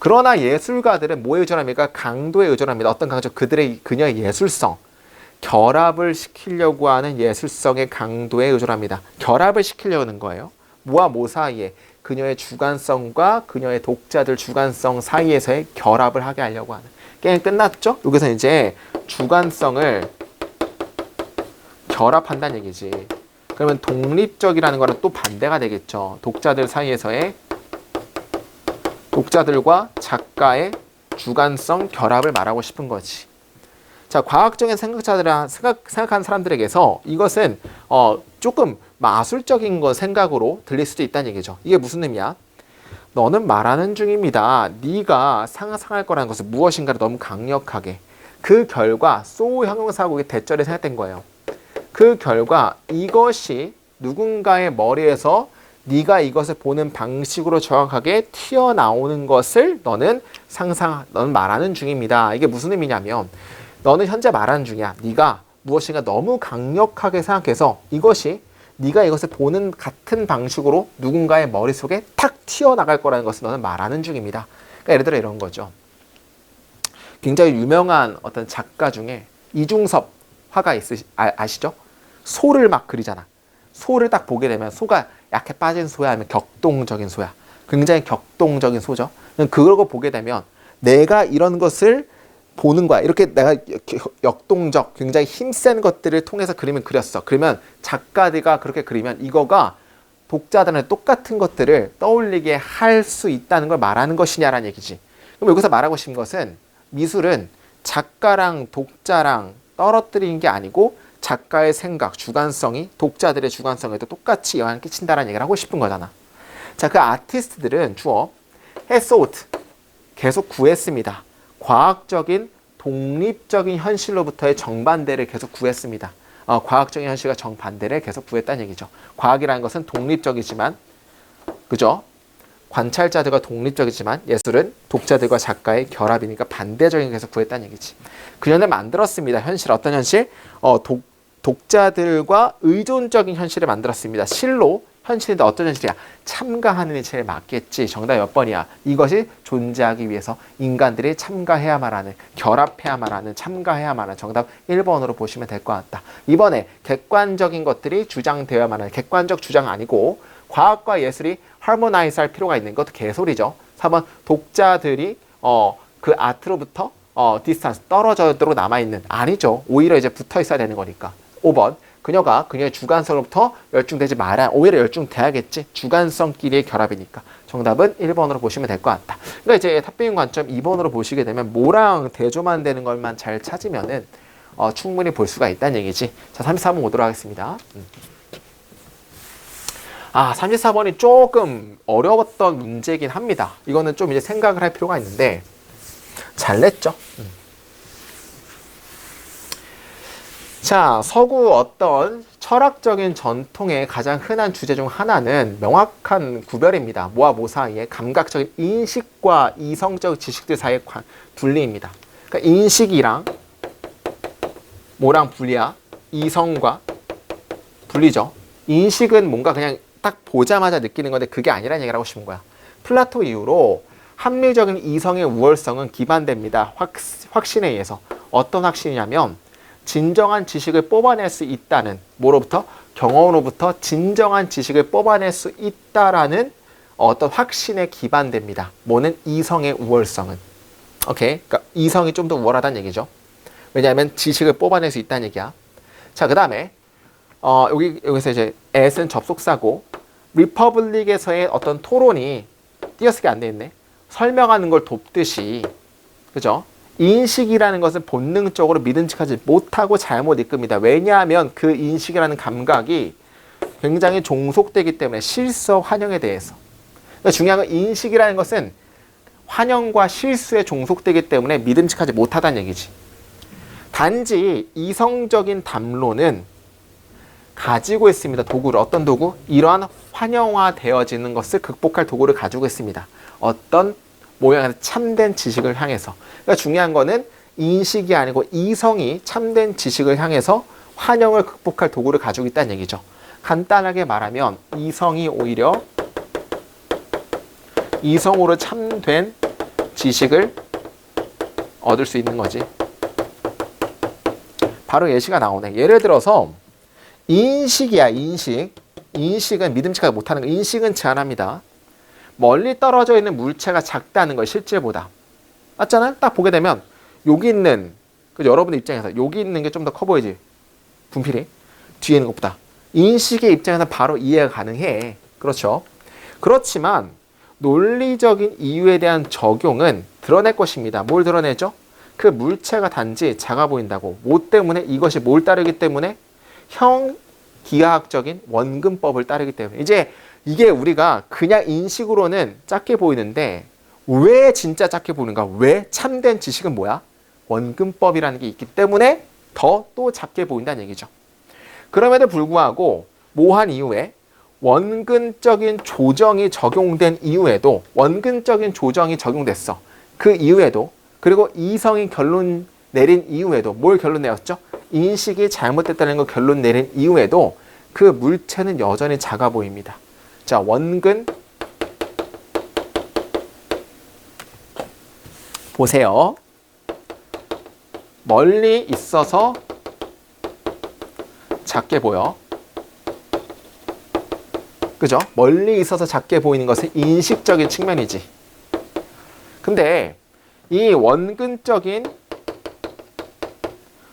그러나 예술가들은 뭐에 의존합니까? 강도에 의존합니다. 어떤 강조? 그녀의 예술성. 결합을 시키려고 하는 예술성의 강도에 의존합니다. 결합을 시키려고 하는 거예요. 뭐와 뭐 사이에? 그녀의 주관성과 그녀의 독자들 주관성 사이에서의 결합을 하게 하려고 하는. 게임 끝났죠? 여기서 이제 주관성을 결합한다는 얘기지. 그러면 독립적이라는 거는 또 반대가 되겠죠. 독자들 사이에서의 독자들과 작가의 주관성 결합을 말하고 싶은 거지. 자, 과학적인 생각하는 사람들에게서 이것은 조금 마술적인 거 생각으로 들릴 수도 있다는 얘기죠. 이게 무슨 의미야? 너는 말하는 중입니다. 네가 상상할 거라는 것은 무엇인가를 너무 강력하게. 그 결과 so 형용사국의 대절에 생각된 거예요. 그 결과 이것이 누군가의 머리에서 네가 이것을 보는 방식으로 정확하게 튀어나오는 것을 너는 말하는 중입니다. 이게 무슨 의미냐면 너는 현재 말하는 중이야. 네가 무엇인가 너무 강력하게 생각해서 네가 이것을 보는 같은 방식으로 누군가의 머릿속에 탁 튀어나갈 거라는 것을 너는 말하는 중입니다. 그러니까 예를 들어 이런 거죠. 굉장히 유명한 어떤 작가 중에 이중섭 화가 아시죠? 소를 막 그리잖아. 소를 딱 보게 되면 소가 약해 빠진 소야 아니면 격동적인 소야. 굉장히 격동적인 소죠. 그걸 보게 되면 내가 이런 것을 보는 거야. 이렇게 내가 역동적, 굉장히 힘센 것들을 통해서 그림을 그렸어. 그러면 작가들가 그렇게 그리면 이거가 독자들한테 똑같은 것들을 떠올리게 할 수 있다는 걸 말하는 것이냐라는 얘기지. 그럼 여기서 말하고 싶은 것은 미술은 작가랑 독자랑 떨어뜨리는 게 아니고 작가의 생각, 주관성이 독자들의 주관성에도 똑같이 영향을 끼친다는 얘기를 하고 싶은 거잖아. 자, 그 아티스트들은 주어 sought, 계속 구했습니다. 과학적인 독립적인 현실로부터의 정반대를 계속 구했습니다. 과학적인 현실과 정반대를 계속 구했다는 얘기죠. 과학이라는 것은 독립적이지만, 그죠? 관찰자들과 독립적이지만 예술은 독자들과 작가의 결합이니까 반대적인 게 계속 구했다는 얘기지. 그녀는 만들었습니다. 현실, 어떤 현실? 독자들과 의존적인 현실을 만들었습니다. 실로 현실인데 어떤 현실이야? 참가하는 게 제일 맞겠지. 정답 몇 번이야? 이것이 존재하기 위해서 인간들이 참가해야만 하는, 결합해야만 하는, 참가해야만 하는. 정답 1번으로 보시면 될 것 같다. 이번에 객관적인 것들이 주장되어야만 하는, 객관적 주장 아니고 과학과 예술이 하모나이즈 할 필요가 있는 것도 개소리죠. 4번 독자들이 그 아트로부터 디스턴스 떨어져도록 남아있는, 아니죠. 오히려 이제 붙어 있어야 되는 거니까. 5번 그녀가 그녀의 주관성으로부터 열중되지 말아야, 오히려 열중돼야겠지. 주관성끼리의 결합이니까. 정답은 1번으로 보시면 될 것 같다. 그러니까 이제 탑비인 관점 2번으로 보시게 되면 뭐랑 대조만 되는 것만 잘 찾으면은 충분히 볼 수가 있다는 얘기지. 자, 34번 오도록 하겠습니다. 34번이 조금 어려웠던 문제이긴 합니다. 이거는 좀 이제 생각을 할 필요가 있는데 잘 냈죠. 자, 서구 어떤 철학적인 전통의 가장 흔한 주제 중 하나는 명확한 구별입니다. 뭐와 뭐 사이에 감각적인 인식과 이성적 지식들 사이의 분리입니다. 그러니까 인식이랑 뭐랑 분리야? 이성과 분리죠. 인식은 뭔가 그냥 딱 보자마자 느끼는 건데 그게 아니라는 얘기를 하고 싶은 거야. 플라토 이후로 합리적인 이성의 우월성은 기반됩니다. 확신에 의해서. 어떤 확신이냐면 진정한 지식을 뽑아낼 수 있다는, 뭐로부터? 경험으로부터 진정한 지식을 뽑아낼 수 있다라는 어떤 확신에 기반됩니다. 뭐는? 이성의 우월성은. 오케이? 그러니까 이성이 좀 더 우월하다는 얘기죠. 왜냐하면 지식을 뽑아낼 수 있다는 얘기야. 자, 그 다음에 여기서 이제 at은 접속사고 리퍼블릭에서의 어떤 토론이 띄어쓰기 안 돼 있네. 설명하는 걸 돕듯이, 그죠? 인식이라는 것은 본능적으로 믿음직하지 못하고 잘못 이끕니다. 왜냐하면 그 인식이라는 감각이 굉장히 종속되기 때문에 실수와 환영에 대해서. 그러니까 중요한 건 인식이라는 것은 환영과 실수에 종속되기 때문에 믿음직하지 못하다는 얘기지. 단지 이성적인 담론은 가지고 있습니다. 도구를. 어떤 도구? 이러한 환영화되어지는 것을 극복할 도구를 가지고 있습니다. 어떤 모양의 참된 지식을 향해서. 그러니까 중요한 거는 인식이 아니고 이성이 참된 지식을 향해서 환영을 극복할 도구를 가지고 있다는 얘기죠. 간단하게 말하면 이성이 오히려 이성으로 참된 지식을 얻을 수 있는 거지. 바로 예시가 나오네. 예를 들어서 인식이야, 인식. 인식은 믿음직하지 못하는 거. 인식은 제한합니다. 멀리 떨어져 있는 물체가 작다는 걸 실제보다. 맞잖아요? 딱 보게 되면 여기 있는, 그 여러분의 입장에서 여기 있는 게 좀 더 커 보이지? 분필이 뒤에 있는 것보다. 인식의 입장에서 바로 이해가 가능해. 그렇죠? 그렇지만 논리적인 이유에 대한 적용은 드러낼 것입니다. 뭘 드러내죠? 그 물체가 단지 작아 보인다고. 뭐 때문에? 이것이 뭘 따르기 때문에? 형기하학적인 원근법을 따르기 때문에. 이제 이게 우리가 그냥 인식으로는 작게 보이는데 왜 진짜 작게 보이는가? 왜? 참된 지식은 뭐야? 원근법이라는 게 있기 때문에 더 또 작게 보인다는 얘기죠. 그럼에도 불구하고 뭐한 이후에 원근적인 조정이 적용된 이후에도, 원근적인 조정이 적용됐어. 그 이후에도, 그리고 이성이 결론 내린 이후에도, 뭘 결론 내었죠? 인식이 잘못됐다는 걸 결론 내린 이후에도 그 물체는 여전히 작아 보입니다. 자, 원근 보세요. 멀리 있어서 작게 보여. 그죠? 멀리 있어서 작게 보이는 것은 인식적인 측면이지. 근데 이 원근적인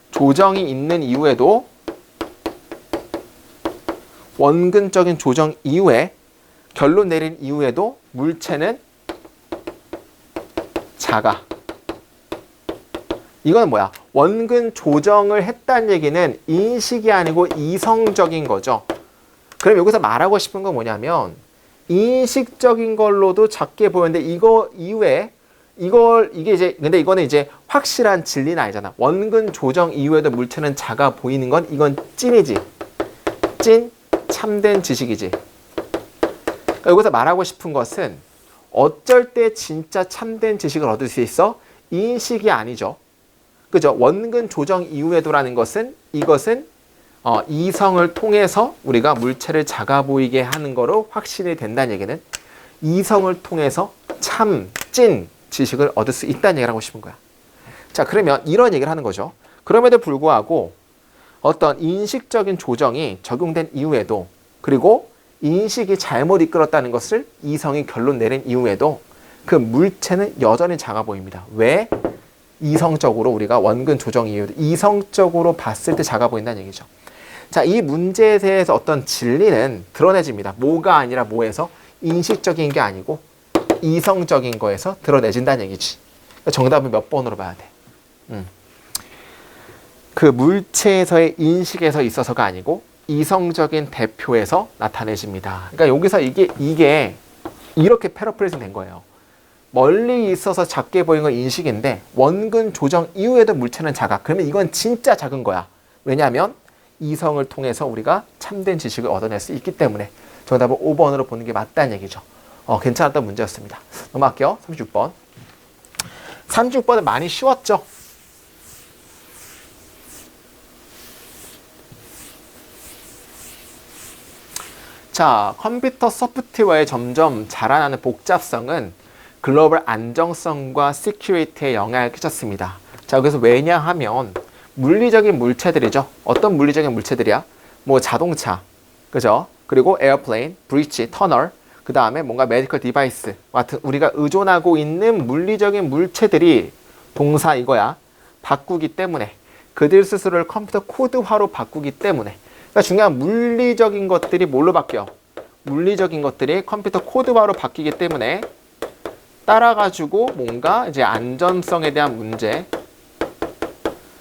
조정이 있는 이후에도, 원근적인 조정 이후에 결론 내린 이후에도 물체는 작아. 이건 뭐야? 원근 조정을 했다는 얘기는 인식이 아니고 이성적인 거죠. 그럼 여기서 말하고 싶은 건 뭐냐면 인식적인 걸로도 작게 보였는데 이거 이후에 근데 이거는 이제 확실한 진리는 아니잖아. 원근 조정 이후에도 물체는 작아 보이는 건 이건 찐이지. 찐 참된 지식이지. 그러니까 여기서 말하고 싶은 것은 어쩔 때 진짜 참된 지식을 얻을 수 있어? 인식이 아니죠. 그죠? 원근 조정 이후에도라는 것은 이것은 이성을 통해서 우리가 물체를 작아 보이게 하는 거로 확신이 된다는 얘기는 이성을 통해서 참, 찐 지식을 얻을 수 있다는 얘기를 하고 싶은 거야. 자, 그러면 이런 얘기를 하는 거죠. 그럼에도 불구하고 어떤 인식적인 조정이 적용된 이후에도, 그리고 인식이 잘못 이끌었다는 것을 이성이 결론 내린 이후에도 그 물체는 여전히 작아 보입니다. 왜? 이성적으로 우리가 원근 조정 이후에도 이성적으로 봤을 때 작아 보인다는 얘기죠. 자, 이 문제에 대해서 어떤 진리는 드러내집니다. 뭐가 아니라 뭐에서? 인식적인 게 아니고 이성적인 거에서 드러내진다는 얘기지. 그러니까 정답은 몇 번으로 봐야 돼? 그 물체에서의 인식에서 있어서가 아니고 이성적인 대표에서 나타내집니다. 그러니까 여기서 이게 이렇게 패러프레이징 된 거예요. 멀리 있어서 작게 보이는 건 인식인데 원근 조정 이후에도 물체는 작아. 그러면 이건 진짜 작은 거야. 왜냐하면 이성을 통해서 우리가 참된 지식을 얻어낼 수 있기 때문에 정답은 5번으로 보는 게 맞다는 얘기죠. 괜찮았던 문제였습니다. 넘어갈게요. 36번. 36번은 많이 쉬웠죠? 자, 컴퓨터 소프트웨어의 점점 자라나는 복잡성은 글로벌 안정성과 시큐리티에 영향을 끼쳤습니다. 자, 그래서 왜냐하면 물리적인 물체들이죠. 어떤 물리적인 물체들이야? 뭐 자동차, 그죠? 그리고 에어플레인, 브리지, 터널, 그 다음에 뭔가 메디컬 디바이스 같은 우리가 의존하고 있는 물리적인 물체들이 동사 이거야. 바꾸기 때문에 그들 스스로를 컴퓨터 코드화로 바꾸기 때문에 그러니까 중요한 물리적인 것들이 뭘로 바뀌어? 물리적인 것들이 컴퓨터 코드화로 바뀌기 때문에 따라가지고 뭔가 이제 안전성에 대한 문제에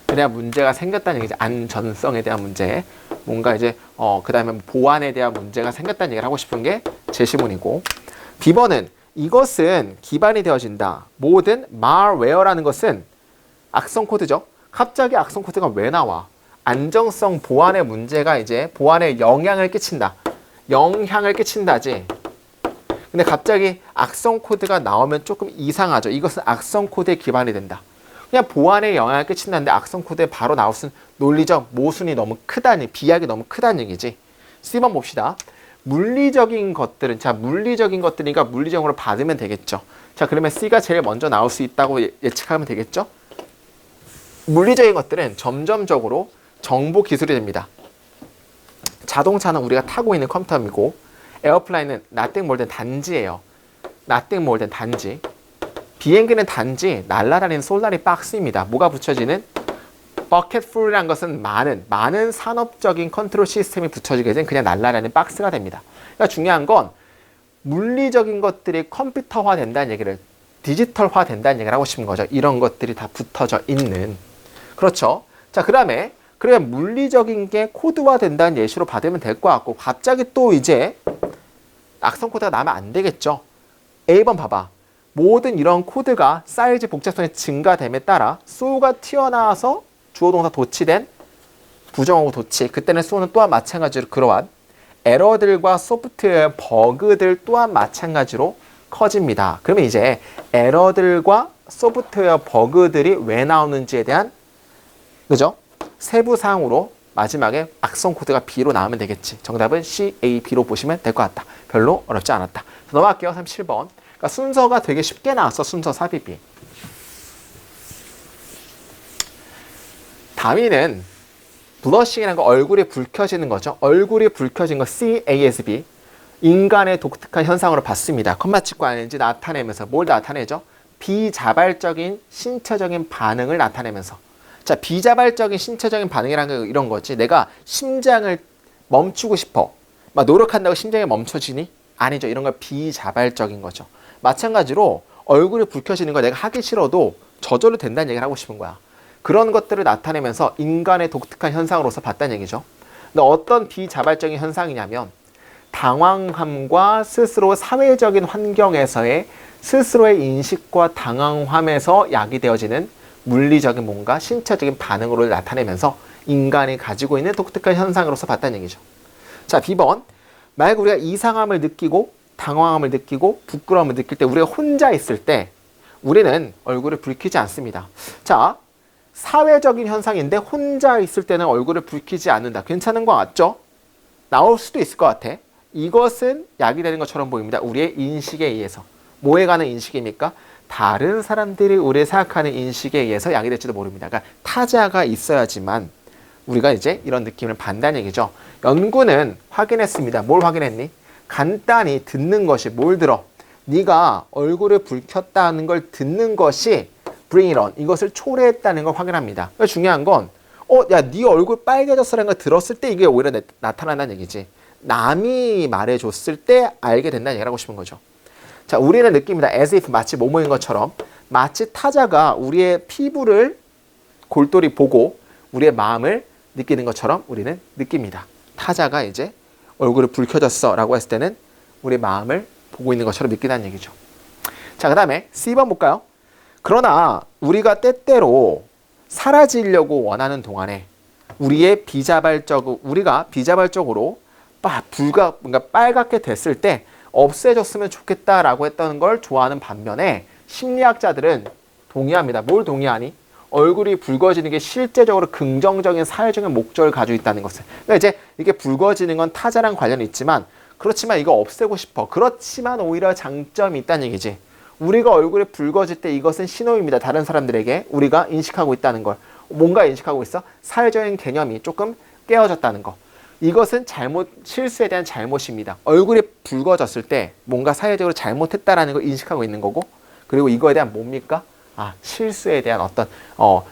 대한 문제가 생겼다는 얘기죠. 안전성에 대한 문제. 뭔가 이제 그 다음에 보안에 대한 문제가 생겼다는 얘기를 하고 싶은 게 제시문이고, B번은 이것은 기반이 되어진다. 모든 malware라는 것은 악성 코드죠. 갑자기 악성 코드가 왜 나와? 안정성 보안의 문제가 이제 보안에 영향을 끼친다. 영향을 끼친다지. 근데 갑자기 악성 코드가 나오면 조금 이상하죠. 이것은 악성 코드에 기반이 된다. 그냥 보안에 영향을 끼친다는데 악성 코드에 바로 나올 수 있는 논리적 모순이 너무 크다니, 비약이 너무 크다는 얘기지. C번 봅시다. 물리적인 것들은, 자, 물리적인 것들이니까 물리적으로 받으면 되겠죠. 자, 그러면 C가 제일 먼저 나올 수 있다고 예측하면 되겠죠. 물리적인 것들은 점점적으로 정보 기술이 됩니다. 자동차는 우리가 타고 있는 컴퓨터이고, 에어플라인은 nothing more than 단지예요. nothing more than 단지. 비행기는 단지 날아다니는 솔라리 박스입니다. 뭐가 붙여지는? 버켓풀이라는 것은 많은 산업적인 컨트롤 시스템이 붙여지게 된 그냥 날아다니는 박스가 됩니다. 그러니까 중요한 건 물리적인 것들이 컴퓨터화 된다는 얘기를, 디지털화 된다는 얘기를 하고 싶은 거죠. 이런 것들이 다 붙어져 있는. 그렇죠. 자, 그 다음에 그러면 물리적인 게 코드화 된다는 예시로 받으면 될 것 같고, 갑자기 또 이제 악성 코드가 나면 안 되겠죠. A번 봐봐. 모든 이런 코드가 사이즈 복잡성이 증가됨에 따라 수가 튀어나와서 주어동사 도치된 부정어구 도치. 그때는 수는 또한 마찬가지로 그러한 에러들과 소프트웨어 버그들 또한 마찬가지로 커집니다. 그러면 이제 에러들과 소프트웨어 버그들이 왜 나오는지에 대한, 그죠? 세부 사항으로 마지막에 악성 코드가 B로 나오면 되겠지. 정답은 C, A, B로 보시면 될 것 같다. 별로 어렵지 않았다. 넘어갈게요. 37번. 그러니까 순서가 되게 쉽게 나왔어. 순서 삽입이. 다미는 블러싱이라는 거 얼굴이 불 켜지는 거죠. 얼굴이 불 켜진 거 C, A, S, B. 인간의 독특한 현상으로 봤습니다. 컴마 찍고 아닌지 나타내면서 뭘 나타내죠? 비자발적인 신체적인 반응을 나타내면서. 자, 비자발적인 신체적인 반응이라는 게 이런 거지. 내가 심장을 멈추고 싶어. 막 노력한다고 심장이 멈춰지니? 아니죠. 이런 거 비자발적인 거죠. 마찬가지로 얼굴이 불 켜지는 거 내가 하기 싫어도 저절로 된다는 얘기를 하고 싶은 거야. 그런 것들을 나타내면서 인간의 독특한 현상으로서 봤다는 얘기죠. 근데 어떤 비자발적인 현상이냐면 당황함과 스스로 사회적인 환경에서의 스스로의 인식과 당황함에서 야기되어지는 물리적인 뭔가 신체적인 반응으로 나타내면서 인간이 가지고 있는 독특한 현상으로서 봤다는 얘기죠. 자, B번. 만약 우리가 이상함을 느끼고 당황함을 느끼고 부끄러움을 느낄 때, 우리가 혼자 있을 때 우리는 얼굴을 붉히지 않습니다. 자, 사회적인 현상인데 혼자 있을 때는 얼굴을 붉히지 않는다. 괜찮은 거 맞죠? 나올 수도 있을 것 같아. 이것은 야기되는 것처럼 보입니다. 우리의 인식에 의해서. 뭐에 관한 인식입니까? 다른 사람들이 우리를 생각하는 인식에 의해서 야기될지도 모릅니다. 그러니까 타자가 있어야지만 우리가 이제 이런 느낌을 받는다는 얘기죠. 연구는 확인했습니다. 뭘 확인했니? 간단히 듣는 것이, 뭘 들어? 네가 얼굴을 붉혔다는 걸 듣는 것이 bring it on, 이것을 초래했다는 걸 확인합니다. 그러니까 중요한 건 야, 네 얼굴 빨개졌어라는 걸 들었을 때 이게 오히려 나타난다는 얘기지. 남이 말해줬을 때 알게 된다는 얘기를 하고 싶은 거죠. 자, 우리는 느낍니다. as if, 마치 뭐뭐인 것처럼, 마치 타자가 우리의 피부를 골똘히 보고 우리의 마음을 느끼는 것처럼 우리는 느낍니다. 타자가 이제 얼굴이 불 켜졌어 라고 했을 때는 우리 마음을 보고 있는 것처럼 느낀다는 얘기죠. 자, 그 다음에 C번 볼까요? 그러나 우리가 때때로 사라지려고 원하는 동안에 우리가 비자발적으로 뭔가 빨갛게 됐을 때 없애졌으면 좋겠다라고 했던 걸 좋아하는 반면에 심리학자들은 동의합니다. 뭘 동의하니? 얼굴이 붉어지는 게 실제적으로 긍정적인 사회적인 목적을 가지고 있다는 것을. 그러니까 이제 이게 붉어지는 건 타자랑 관련이 있지만, 그렇지만 이거 없애고 싶어. 그렇지만 오히려 장점이 있다는 얘기지. 우리가 얼굴이 붉어질 때 이것은 신호입니다. 다른 사람들에게 우리가 인식하고 있다는 걸. 뭔가 인식하고 있어? 사회적인 개념이 조금 깨어졌다는 거. 이것은 실수에 대한 잘못입니다. 얼굴이 붉어졌을 때 뭔가 사회적으로 잘못했다라는 걸 인식하고 있는 거고, 그리고 이거에 대한 뭡니까? 실수에 대한 어떤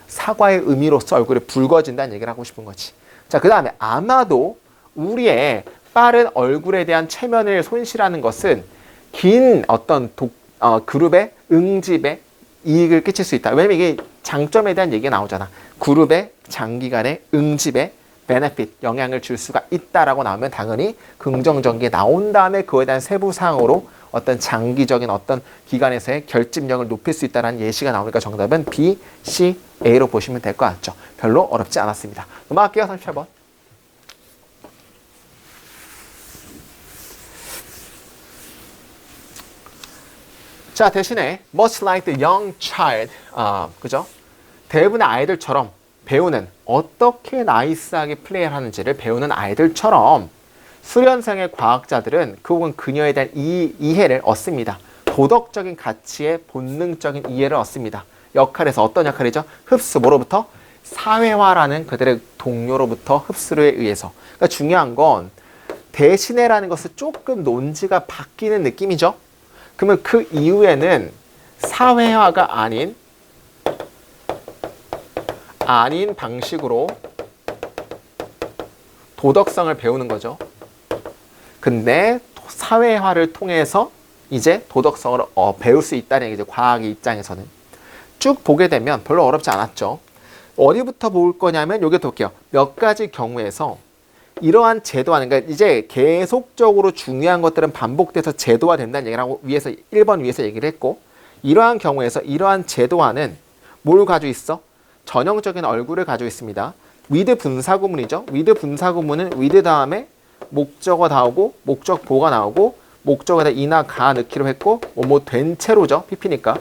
사과의 의미로서 얼굴이 붉어진다는 얘기를 하고 싶은 거지. 자, 그 다음에 아마도 우리의 빠른 얼굴에 대한 체면을 손실하는 것은 긴 어떤 그룹의 응집에 이익을 끼칠 수 있다. 왜냐면 이게 장점에 대한 얘기가 나오잖아. 그룹의 장기간의 응집에 베네핏, 영향을 줄 수가 있다라고 나오면 당연히 긍정적인 게 나온 다음에 그에 대한 세부 사항으로 어떤 장기적인 어떤 기관에서의 결집력을 높일 수 있다는 예시가 나오니까 정답은 B, C, A로 보시면 될 것 같죠. 별로 어렵지 않았습니다. 넘어갈게요. 38번. 자, 대신에 much like the young child, 그죠? 대부분의 아이들처럼 배우는 어떻게 나이스하게 플레이를 하는지를 배우는 아이들처럼 수련생의 과학자들은 그 혹은 그녀에 대한 이해를 얻습니다. 도덕적인 가치의 본능적인 이해를 얻습니다. 역할에서 어떤 역할이죠? 흡수, 뭐로부터? 사회화라는 그들의 동료로부터 흡수에 의해서. 그러니까 중요한 건 대신에라는 것은 조금 논지가 바뀌는 느낌이죠. 그러면 그 이후에는 사회화가 아닌 방식으로 도덕성을 배우는 거죠. 근데 사회화를 통해서 이제 도덕성을 배울 수 있다는 얘기죠. 과학의 입장에서는. 쭉 보게 되면 별로 어렵지 않았죠. 어디부터 볼 거냐면 여기 볼게요. 몇 가지 경우에서 이러한 제도화는, 그러니까 이제 계속적으로 중요한 것들은 반복돼서 제도화된다는 얘기를 하고 1번 위에서 얘기를 했고, 이러한 경우에서 이러한 제도화는 뭘 가지고 있어? 전형적인 얼굴을 가지고 있습니다. with 분사구문이죠. with 분사구문은 with 다음에 목적어 나오고 목적보가 나오고 목적에다 이나 가 넣기로 했고 된 채로죠. PP니까.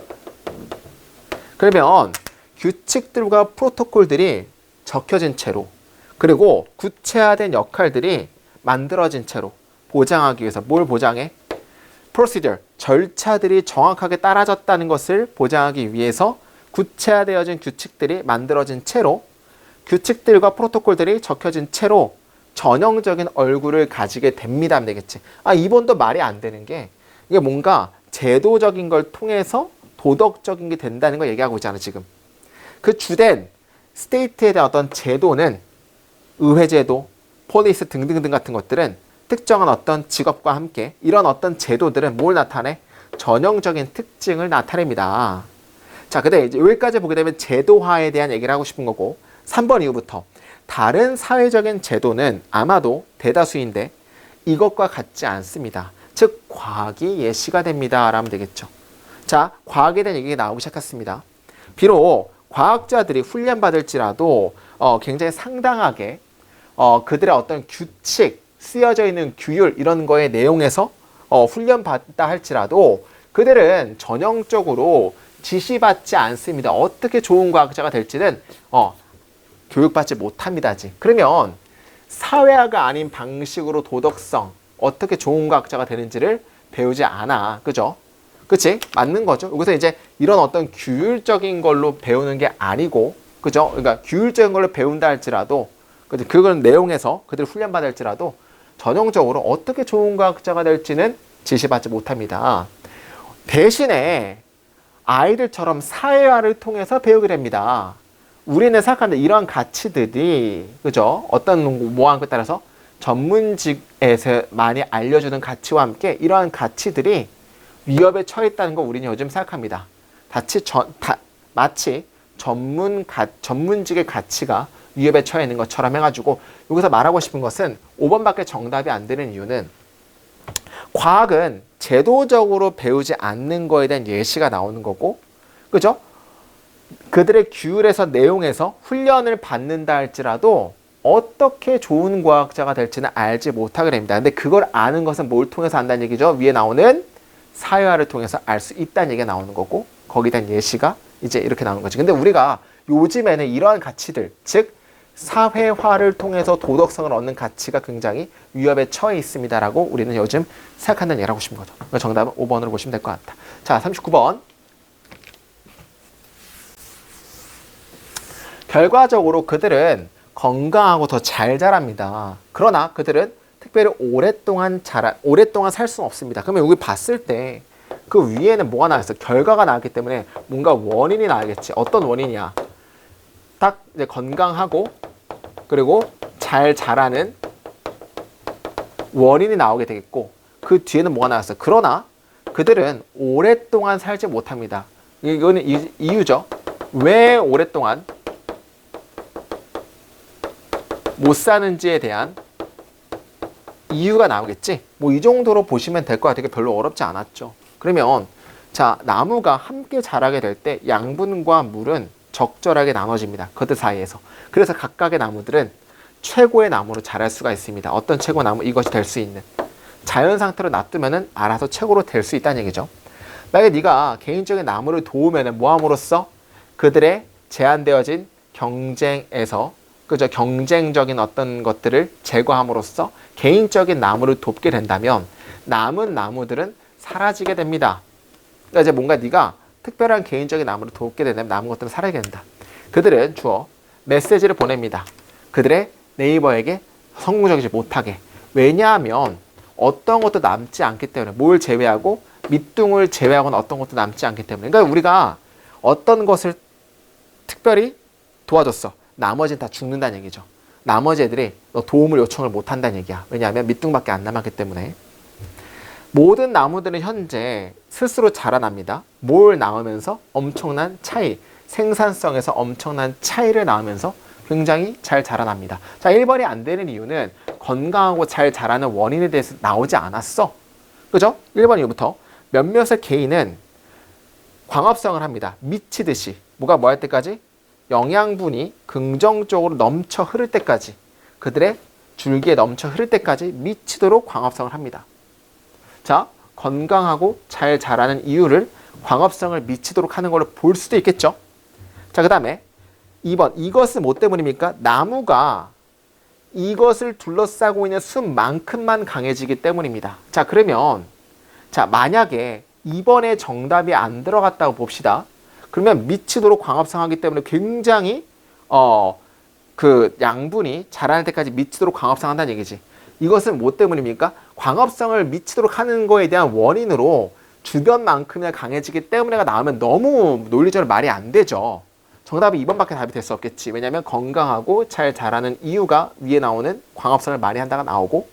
그러면 규칙들과 프로토콜들이 적혀진 채로, 그리고 구체화된 역할들이 만들어진 채로 보장하기 위해서 뭘 보장해? procedure, 절차들이 정확하게 따라졌다는 것을 보장하기 위해서 구체화되어진 규칙들이 만들어진 채로, 규칙들과 프로토콜들이 적혀진 채로 전형적인 얼굴을 가지게 됩니다 하면 되겠지. 2번도 말이 안 되는 게, 이게 뭔가 제도적인 걸 통해서 도덕적인 게 된다는 걸 얘기하고 있잖아 지금. 그 주된 스테이트에 대한 어떤 제도는 의회제도, 폴리스 등등등 같은 것들은 특정한 어떤 직업과 함께 이런 어떤 제도들은 뭘 나타내? 전형적인 특징을 나타냅니다. 자, 근데 이제 여기까지 보게 되면 제도화에 대한 얘기를 하고 싶은 거고, 3번 이후부터 다른 사회적인 제도는 아마도 대다수인데 이것과 같지 않습니다. 즉 과학이 예시가 됩니다 라면 되겠죠. 자, 과학에 대한 얘기가 나오기 시작했습니다. 비록 과학자들이 훈련받을지라도 굉장히 상당하게 그들의 어떤 규칙, 쓰여져 있는 규율 이런 거의 내용에서 훈련받다 할지라도 그들은 전형적으로 지시받지 않습니다. 어떻게 좋은 과학자가 될지는 교육받지 못합니다. 그러면 사회화가 아닌 방식으로 도덕성, 어떻게 좋은 과학자가 되는지를 배우지 않아. 그죠? 그치? 맞는 거죠. 여기서 이제 이런 어떤 규율적인 걸로 배우는 게 아니고, 그죠? 그러니까 규율적인 걸로 배운다 할지라도, 그건 내용에서 그들 훈련받아 할지라도 전형적으로 어떻게 좋은 과학자가 될지는 지시받지 못합니다. 대신에 아이들처럼 사회화를 통해서 배우게 됩니다. 우리는 생각하는데 이러한 가치들이, 그죠? 어떤 모양에 따라서 전문직에서 많이 알려주는 가치와 함께 이러한 가치들이 위협에 처해 있다는 거 우리는 요즘 생각합니다. 마치 전문직의 가치가 위협에 처해 있는 것처럼 해가지고, 여기서 말하고 싶은 것은 5번밖에 정답이 안 되는 이유는 과학은 제도적으로 배우지 않는 거에 대한 예시가 나오는 거고, 그죠? 그들의 규율에서 내용에서 훈련을 받는다 할지라도 어떻게 좋은 과학자가 될지는 알지 못하게 됩니다. 근데 그걸 아는 것은 뭘 통해서 안다는 얘기죠? 위에 나오는 사회화를 통해서 알 수 있다는 얘기가 나오는 거고, 거기에 대한 예시가 이제 이렇게 나오는 거지. 근데 우리가 요즘에는 이러한 가치들, 즉 사회화를 통해서 도덕성을 얻는 가치가 굉장히 위협에 처해 있습니다라고 우리는 요즘 생각한다는 얘기를 하고 싶은 거죠. 정답은 5번으로 보시면 될 것 같다. 자, 39번. 결과적으로 그들은 건강하고 더 잘 자랍니다. 그러나 그들은 특별히 오랫동안 살 수는 없습니다. 그러면 여기 봤을 때 그 위에는 뭐가 나왔어? 결과가 나왔기 때문에 뭔가 원인이 나야겠지. 어떤 원인이야? 딱 이제 건강하고 그리고 잘 자라는 원인이 나오게 되겠고 그 뒤에는 뭐가 나왔어? 그러나 그들은 오랫동안 살지 못합니다. 이거는 이유죠. 왜 오랫동안 못 사는지에 대한 이유가 나오겠지. 뭐 이 정도로 보시면 될 것 같아요. 별로 어렵지 않았죠. 그러면 자, 나무가 함께 자라게 될 때 양분과 물은 적절하게 나눠집니다. 그들 사이에서. 그래서 각각의 나무들은 최고의 나무로 자랄 수가 있습니다. 어떤 최고 나무? 이것이 될 수 있는. 자연 상태로 놔두면은 알아서 최고로 될 수 있다는 얘기죠. 만약에 네가 개인적인 나무를 도우면은 뭐 함으로써 그들의 제한되어진 경쟁에서 그죠? 경쟁적인 어떤 것들을 제거함으로써 개인적인 나무를 돕게 된다면 남은 나무들은 사라지게 됩니다. 그러니까 이제 뭔가 네가 특별한 개인적인 나무를 돕게 되면 남은 것들은 사라지게 된다. 그들은 주어 메시지를 보냅니다. 그들의 네이버에게 성공적이지 못하게. 왜냐하면 어떤 것도 남지 않기 때문에. 뭘 제외하고? 밑둥을 제외하고는 어떤 것도 남지 않기 때문에. 그러니까 우리가 어떤 것을 특별히 도와줬어. 나머지는 다 죽는다는 얘기죠. 나머지 애들이 너 도움을 요청을 못한다는 얘기야. 왜냐하면 밑둥밖에 안 남았기 때문에. 모든 나무들은 현재 스스로 자라납니다. 뭘 낳으면서? 엄청난 차이. 생산성에서 엄청난 차이를 낳으면서 굉장히 잘 자라납니다. 자, 1번이 안 되는 이유는 건강하고 잘 자라는 원인에 대해서 나오지 않았어. 그죠? 1번 이후부터 몇몇의 개인은 광합성을 합니다. 미치듯이. 뭐가 뭐 할 때까지? 영양분이 긍정적으로 넘쳐 흐를 때까지, 그들의 줄기에 넘쳐 흐를 때까지 미치도록 광합성을 합니다. 자, 건강하고 잘 자라는 이유를 광합성을 미치도록 하는 걸로 볼 수도 있겠죠. 자, 그 다음에 2번. 이것은 뭐 때문입니까? 나무가 이것을 둘러싸고 있는 숲만큼만 강해지기 때문입니다. 자, 그러면 자, 만약에 2번에 정답이 안 들어갔다고 봅시다. 그러면 미치도록 광합성하기 때문에 굉장히 그 양분이 자라날 때까지 미치도록 광합성한다는 얘기지. 이것은 뭐 때문입니까? 광합성을 미치도록 하는 거에 대한 원인으로 주변만큼이나 강해지기 때문에가 나오면 너무 논리적으로 말이 안 되죠. 정답이 2번밖에 답이 될 수 없겠지. 왜냐하면 건강하고 잘 자라는 이유가 위에 나오는 광합성을 많이 한다가 나오고,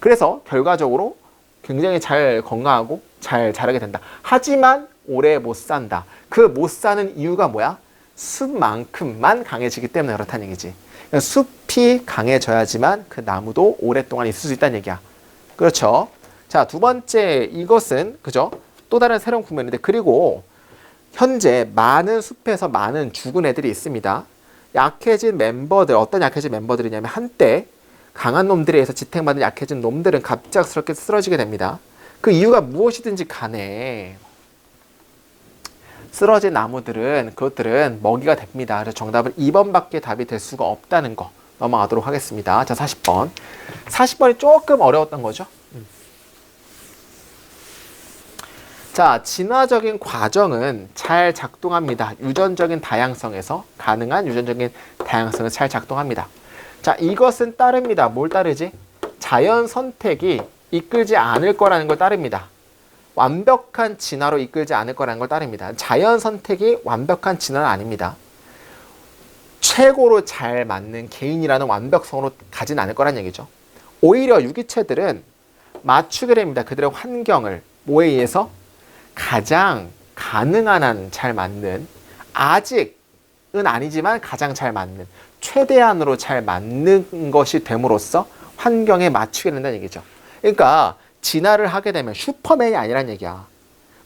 그래서 결과적으로 굉장히 잘 건강하고 잘 자라게 된다. 하지만 오래 못 산다. 그 못 사는 이유가 뭐야? 숲만큼만 강해지기 때문에 그렇다는 얘기지. 그러니까 숲이 강해져야지만 그 나무도 오랫동안 있을 수 있다는 얘기야. 그렇죠? 자, 두 번째, 이것은 그죠? 또 다른 새로운 국면인데, 그리고 현재 많은 숲에서 많은 죽은 애들이 있습니다. 약해진 멤버들, 어떤 약해진 멤버들이냐면 한때 강한 놈들에 의해서 지탱받은 약해진 놈들은 갑작스럽게 쓰러지게 됩니다. 그 이유가 무엇이든지 간에 쓰러진 나무들은 그것들은 먹이가 됩니다. 그래서 정답은 2번밖에 답이 될 수가 없다는 거 넘어가도록 하겠습니다. 자, 40번. 40번이 조금 어려웠던 거죠. 자, 진화적인 과정은 잘 작동합니다. 유전적인 다양성에서 가능한 유전적인 다양성은 잘 작동합니다. 자, 이것은 따릅니다. 뭘 따르지? 자연 선택이 이끌지 않을 거라는 걸 따릅니다. 완벽한 진화로 이끌지 않을 거라는 걸 따릅니다. 자연 선택이 완벽한 진화는 아닙니다. 최고로 잘 맞는 개인이라는 완벽성으로 가진 않을 거란 얘기죠. 오히려 유기체들은 맞추게 됩니다. 그들의 환경을 뭐에 의해서? 가장 가능한 한 잘 맞는, 아직은 아니지만 가장 잘 맞는, 최대한으로 잘 맞는 것이 됨으로써 환경에 맞추게 된다는 얘기죠. 그러니까 진화를 하게 되면 슈퍼맨이 아니란 얘기야.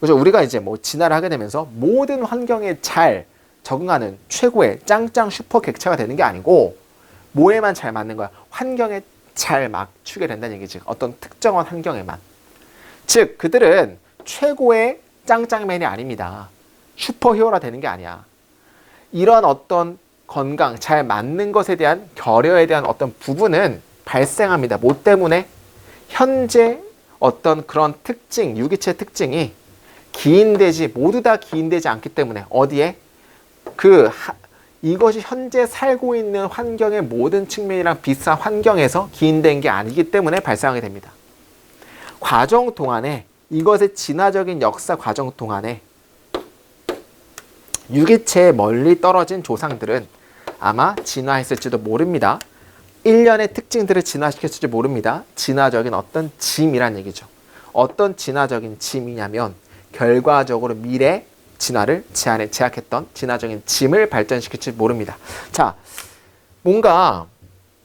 그죠? 우리가 이제 뭐 진화를 하게 되면서 모든 환경에 잘 적응하는 최고의 짱짱 슈퍼 객체가 되는 게 아니고 뭐에만 잘 맞는 거야? 환경에 잘 맞추게 된다는 얘기지. 어떤 특정한 환경에만. 즉 그들은 최고의 짱짱맨이 아닙니다. 슈퍼히어로가 되는 게 아니야. 이런 어떤 건강, 잘 맞는 것에 대한 결여에 대한 어떤 부분은 발생합니다. 뭐 때문에? 현재 어떤 그런 특징, 유기체 특징이 기인되지, 모두 다 기인되지 않기 때문에 어디에? 이것이 현재 살고 있는 환경의 모든 측면이랑 비슷한 환경에서 기인된 게 아니기 때문에 발생하게 됩니다. 과정 동안에, 이것의 진화적인 역사 과정 동안에 유기체에 멀리 떨어진 조상들은 아마 진화했을지도 모릅니다. 일련의 특징들을 진화시켰을지 모릅니다. 진화적인 어떤 짐이란 얘기죠. 어떤 진화적인 짐이냐면 결과적으로 미래 진화를 제약했던 진화적인 짐을 발전시킬지 모릅니다. 자, 뭔가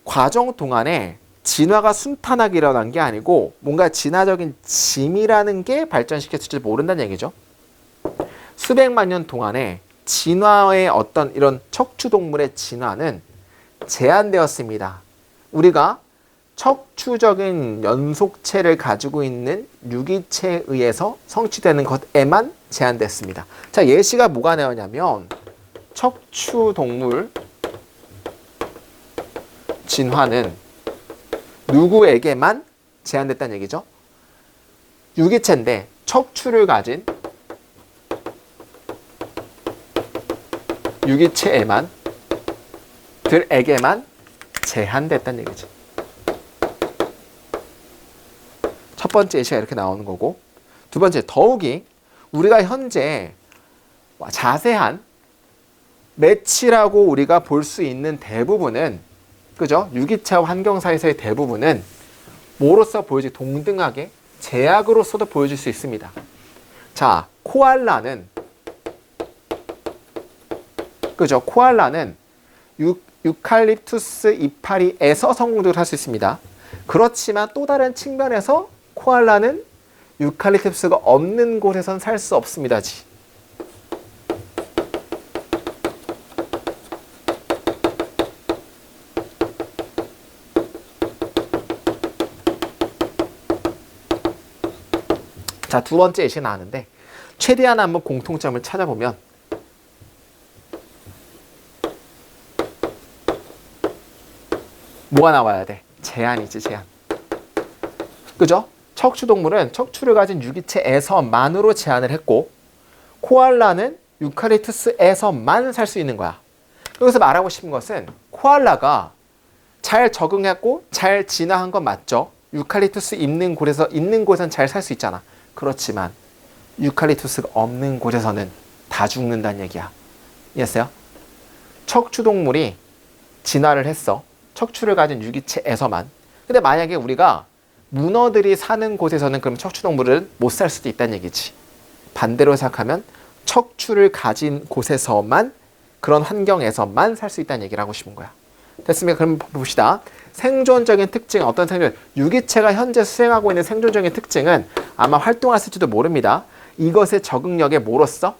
과정 동안에 진화가 순탄하게 일어난 게 아니고 뭔가 진화적인 짐이라는 게 발전시켰을지 모른다는 얘기죠. 수백만 년 동안에 진화의 어떤 이런 척추동물의 진화는 제한되었습니다. 우리가 척추적인 연속체를 가지고 있는 유기체에 의해서 성취되는 것에만 제한됐습니다. 자, 예시가 뭐가 나오냐면 척추동물 진화는 누구에게만 제한됐다는 얘기죠? 유기체인데 척추를 가진 유기체에만 들에게만 제한됐다는 얘기죠. 첫 번째 예시가 이렇게 나오는 거고, 두 번째, 더욱이 우리가 현재 자세한 매치라고 우리가 볼 수 있는 대부분은, 그죠? 유기체와 환경 사이에서의 대부분은 뭐로서 보여지 동등하게 제약으로서도 보여줄 수 있습니다. 자, 코알라는, 그죠? 코알라는 유칼립투스 이파리에서 성공적으로 살 수 있습니다. 그렇지만 또 다른 측면에서 코알라는 유칼립투스가 없는 곳에선 살 수 없습니다. 자, 두 번째 예시 나왔는데 최대한 한번 공통점을 찾아보면 뭐가 나와야 돼? 제한이지, 제한. 그죠? 척추동물은 척추를 가진 유기체에서만으로 제한을 했고 코알라는 유칼립투스에서만 살 수 있는 거야. 여기서 말하고 싶은 것은 코알라가 잘 적응했고 잘 진화한 건 맞죠? 유칼립투스 있는 곳에선 잘 살 수 있잖아. 그렇지만 유칼립투스가 없는 곳에서는 다 죽는다는 얘기야. 이해했어요? 척추동물이 진화를 했어. 척추를 가진 유기체에서만. 근데 만약에 우리가 문어들이 사는 곳에서는 그럼 척추동물은 못 살 수도 있다는 얘기지. 반대로 생각하면 척추를 가진 곳에서만, 그런 환경에서만 살 수 있다는 얘기를 하고 싶은 거야. 됐습니까? 그럼 봅시다. 생존적인 특징, 어떤 생존, 유기체가 현재 수행하고 있는 생존적인 특징은 아마 활동했을지도 모릅니다. 이것의 적응력에 뭐로써?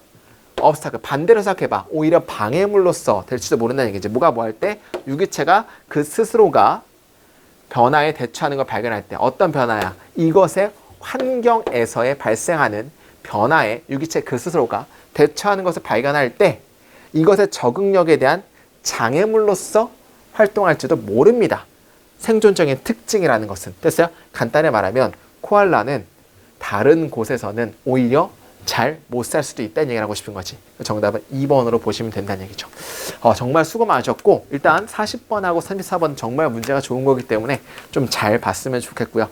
obstacle. 반대로 생각해봐. 오히려 방해물로서 될지도 모른다는 얘기지. 뭐가 뭐 할 때? 유기체가 그 스스로가 변화에 대처하는 걸 발견할 때. 어떤 변화야? 이것의 환경에서의 발생하는 변화에 유기체 그 스스로가 대처하는 것을 발견할 때 이것의 적응력에 대한 장애물로서 활동할지도 모릅니다. 생존적인 특징이라는 것은. 됐어요? 간단히 말하면 코알라는 다른 곳에서는 오히려 잘 못 살 수도 있다는 얘기를 하고 싶은 거지. 정답은 2번으로 보시면 된다는 얘기죠. 정말 수고 많으셨고 일단 40번하고 34번 정말 문제가 좋은 거기 때문에 좀 잘 봤으면 좋겠고요.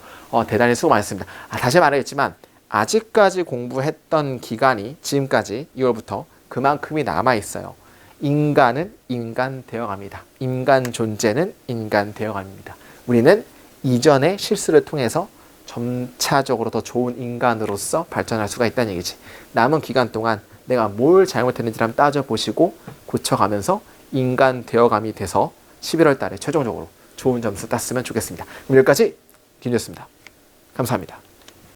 대단히 수고 많으셨습니다. 다시 말하겠지만 아직까지 공부했던 기간이 지금까지 2월부터 그만큼이 남아있어요. 인간은 인간 되어갑니다. 인간 존재는 인간 되어갑니다. 우리는 이전의 실수를 통해서 점차적으로 더 좋은 인간으로서 발전할 수가 있다는 얘기지. 남은 기간 동안 내가 뭘 잘못했는지 한번 따져보시고 고쳐가면서 인간 되어감이 돼서 11월 달에 최종적으로 좋은 점수 땄으면 좋겠습니다. 그럼 여기까지 김유였습니다. 감사합니다.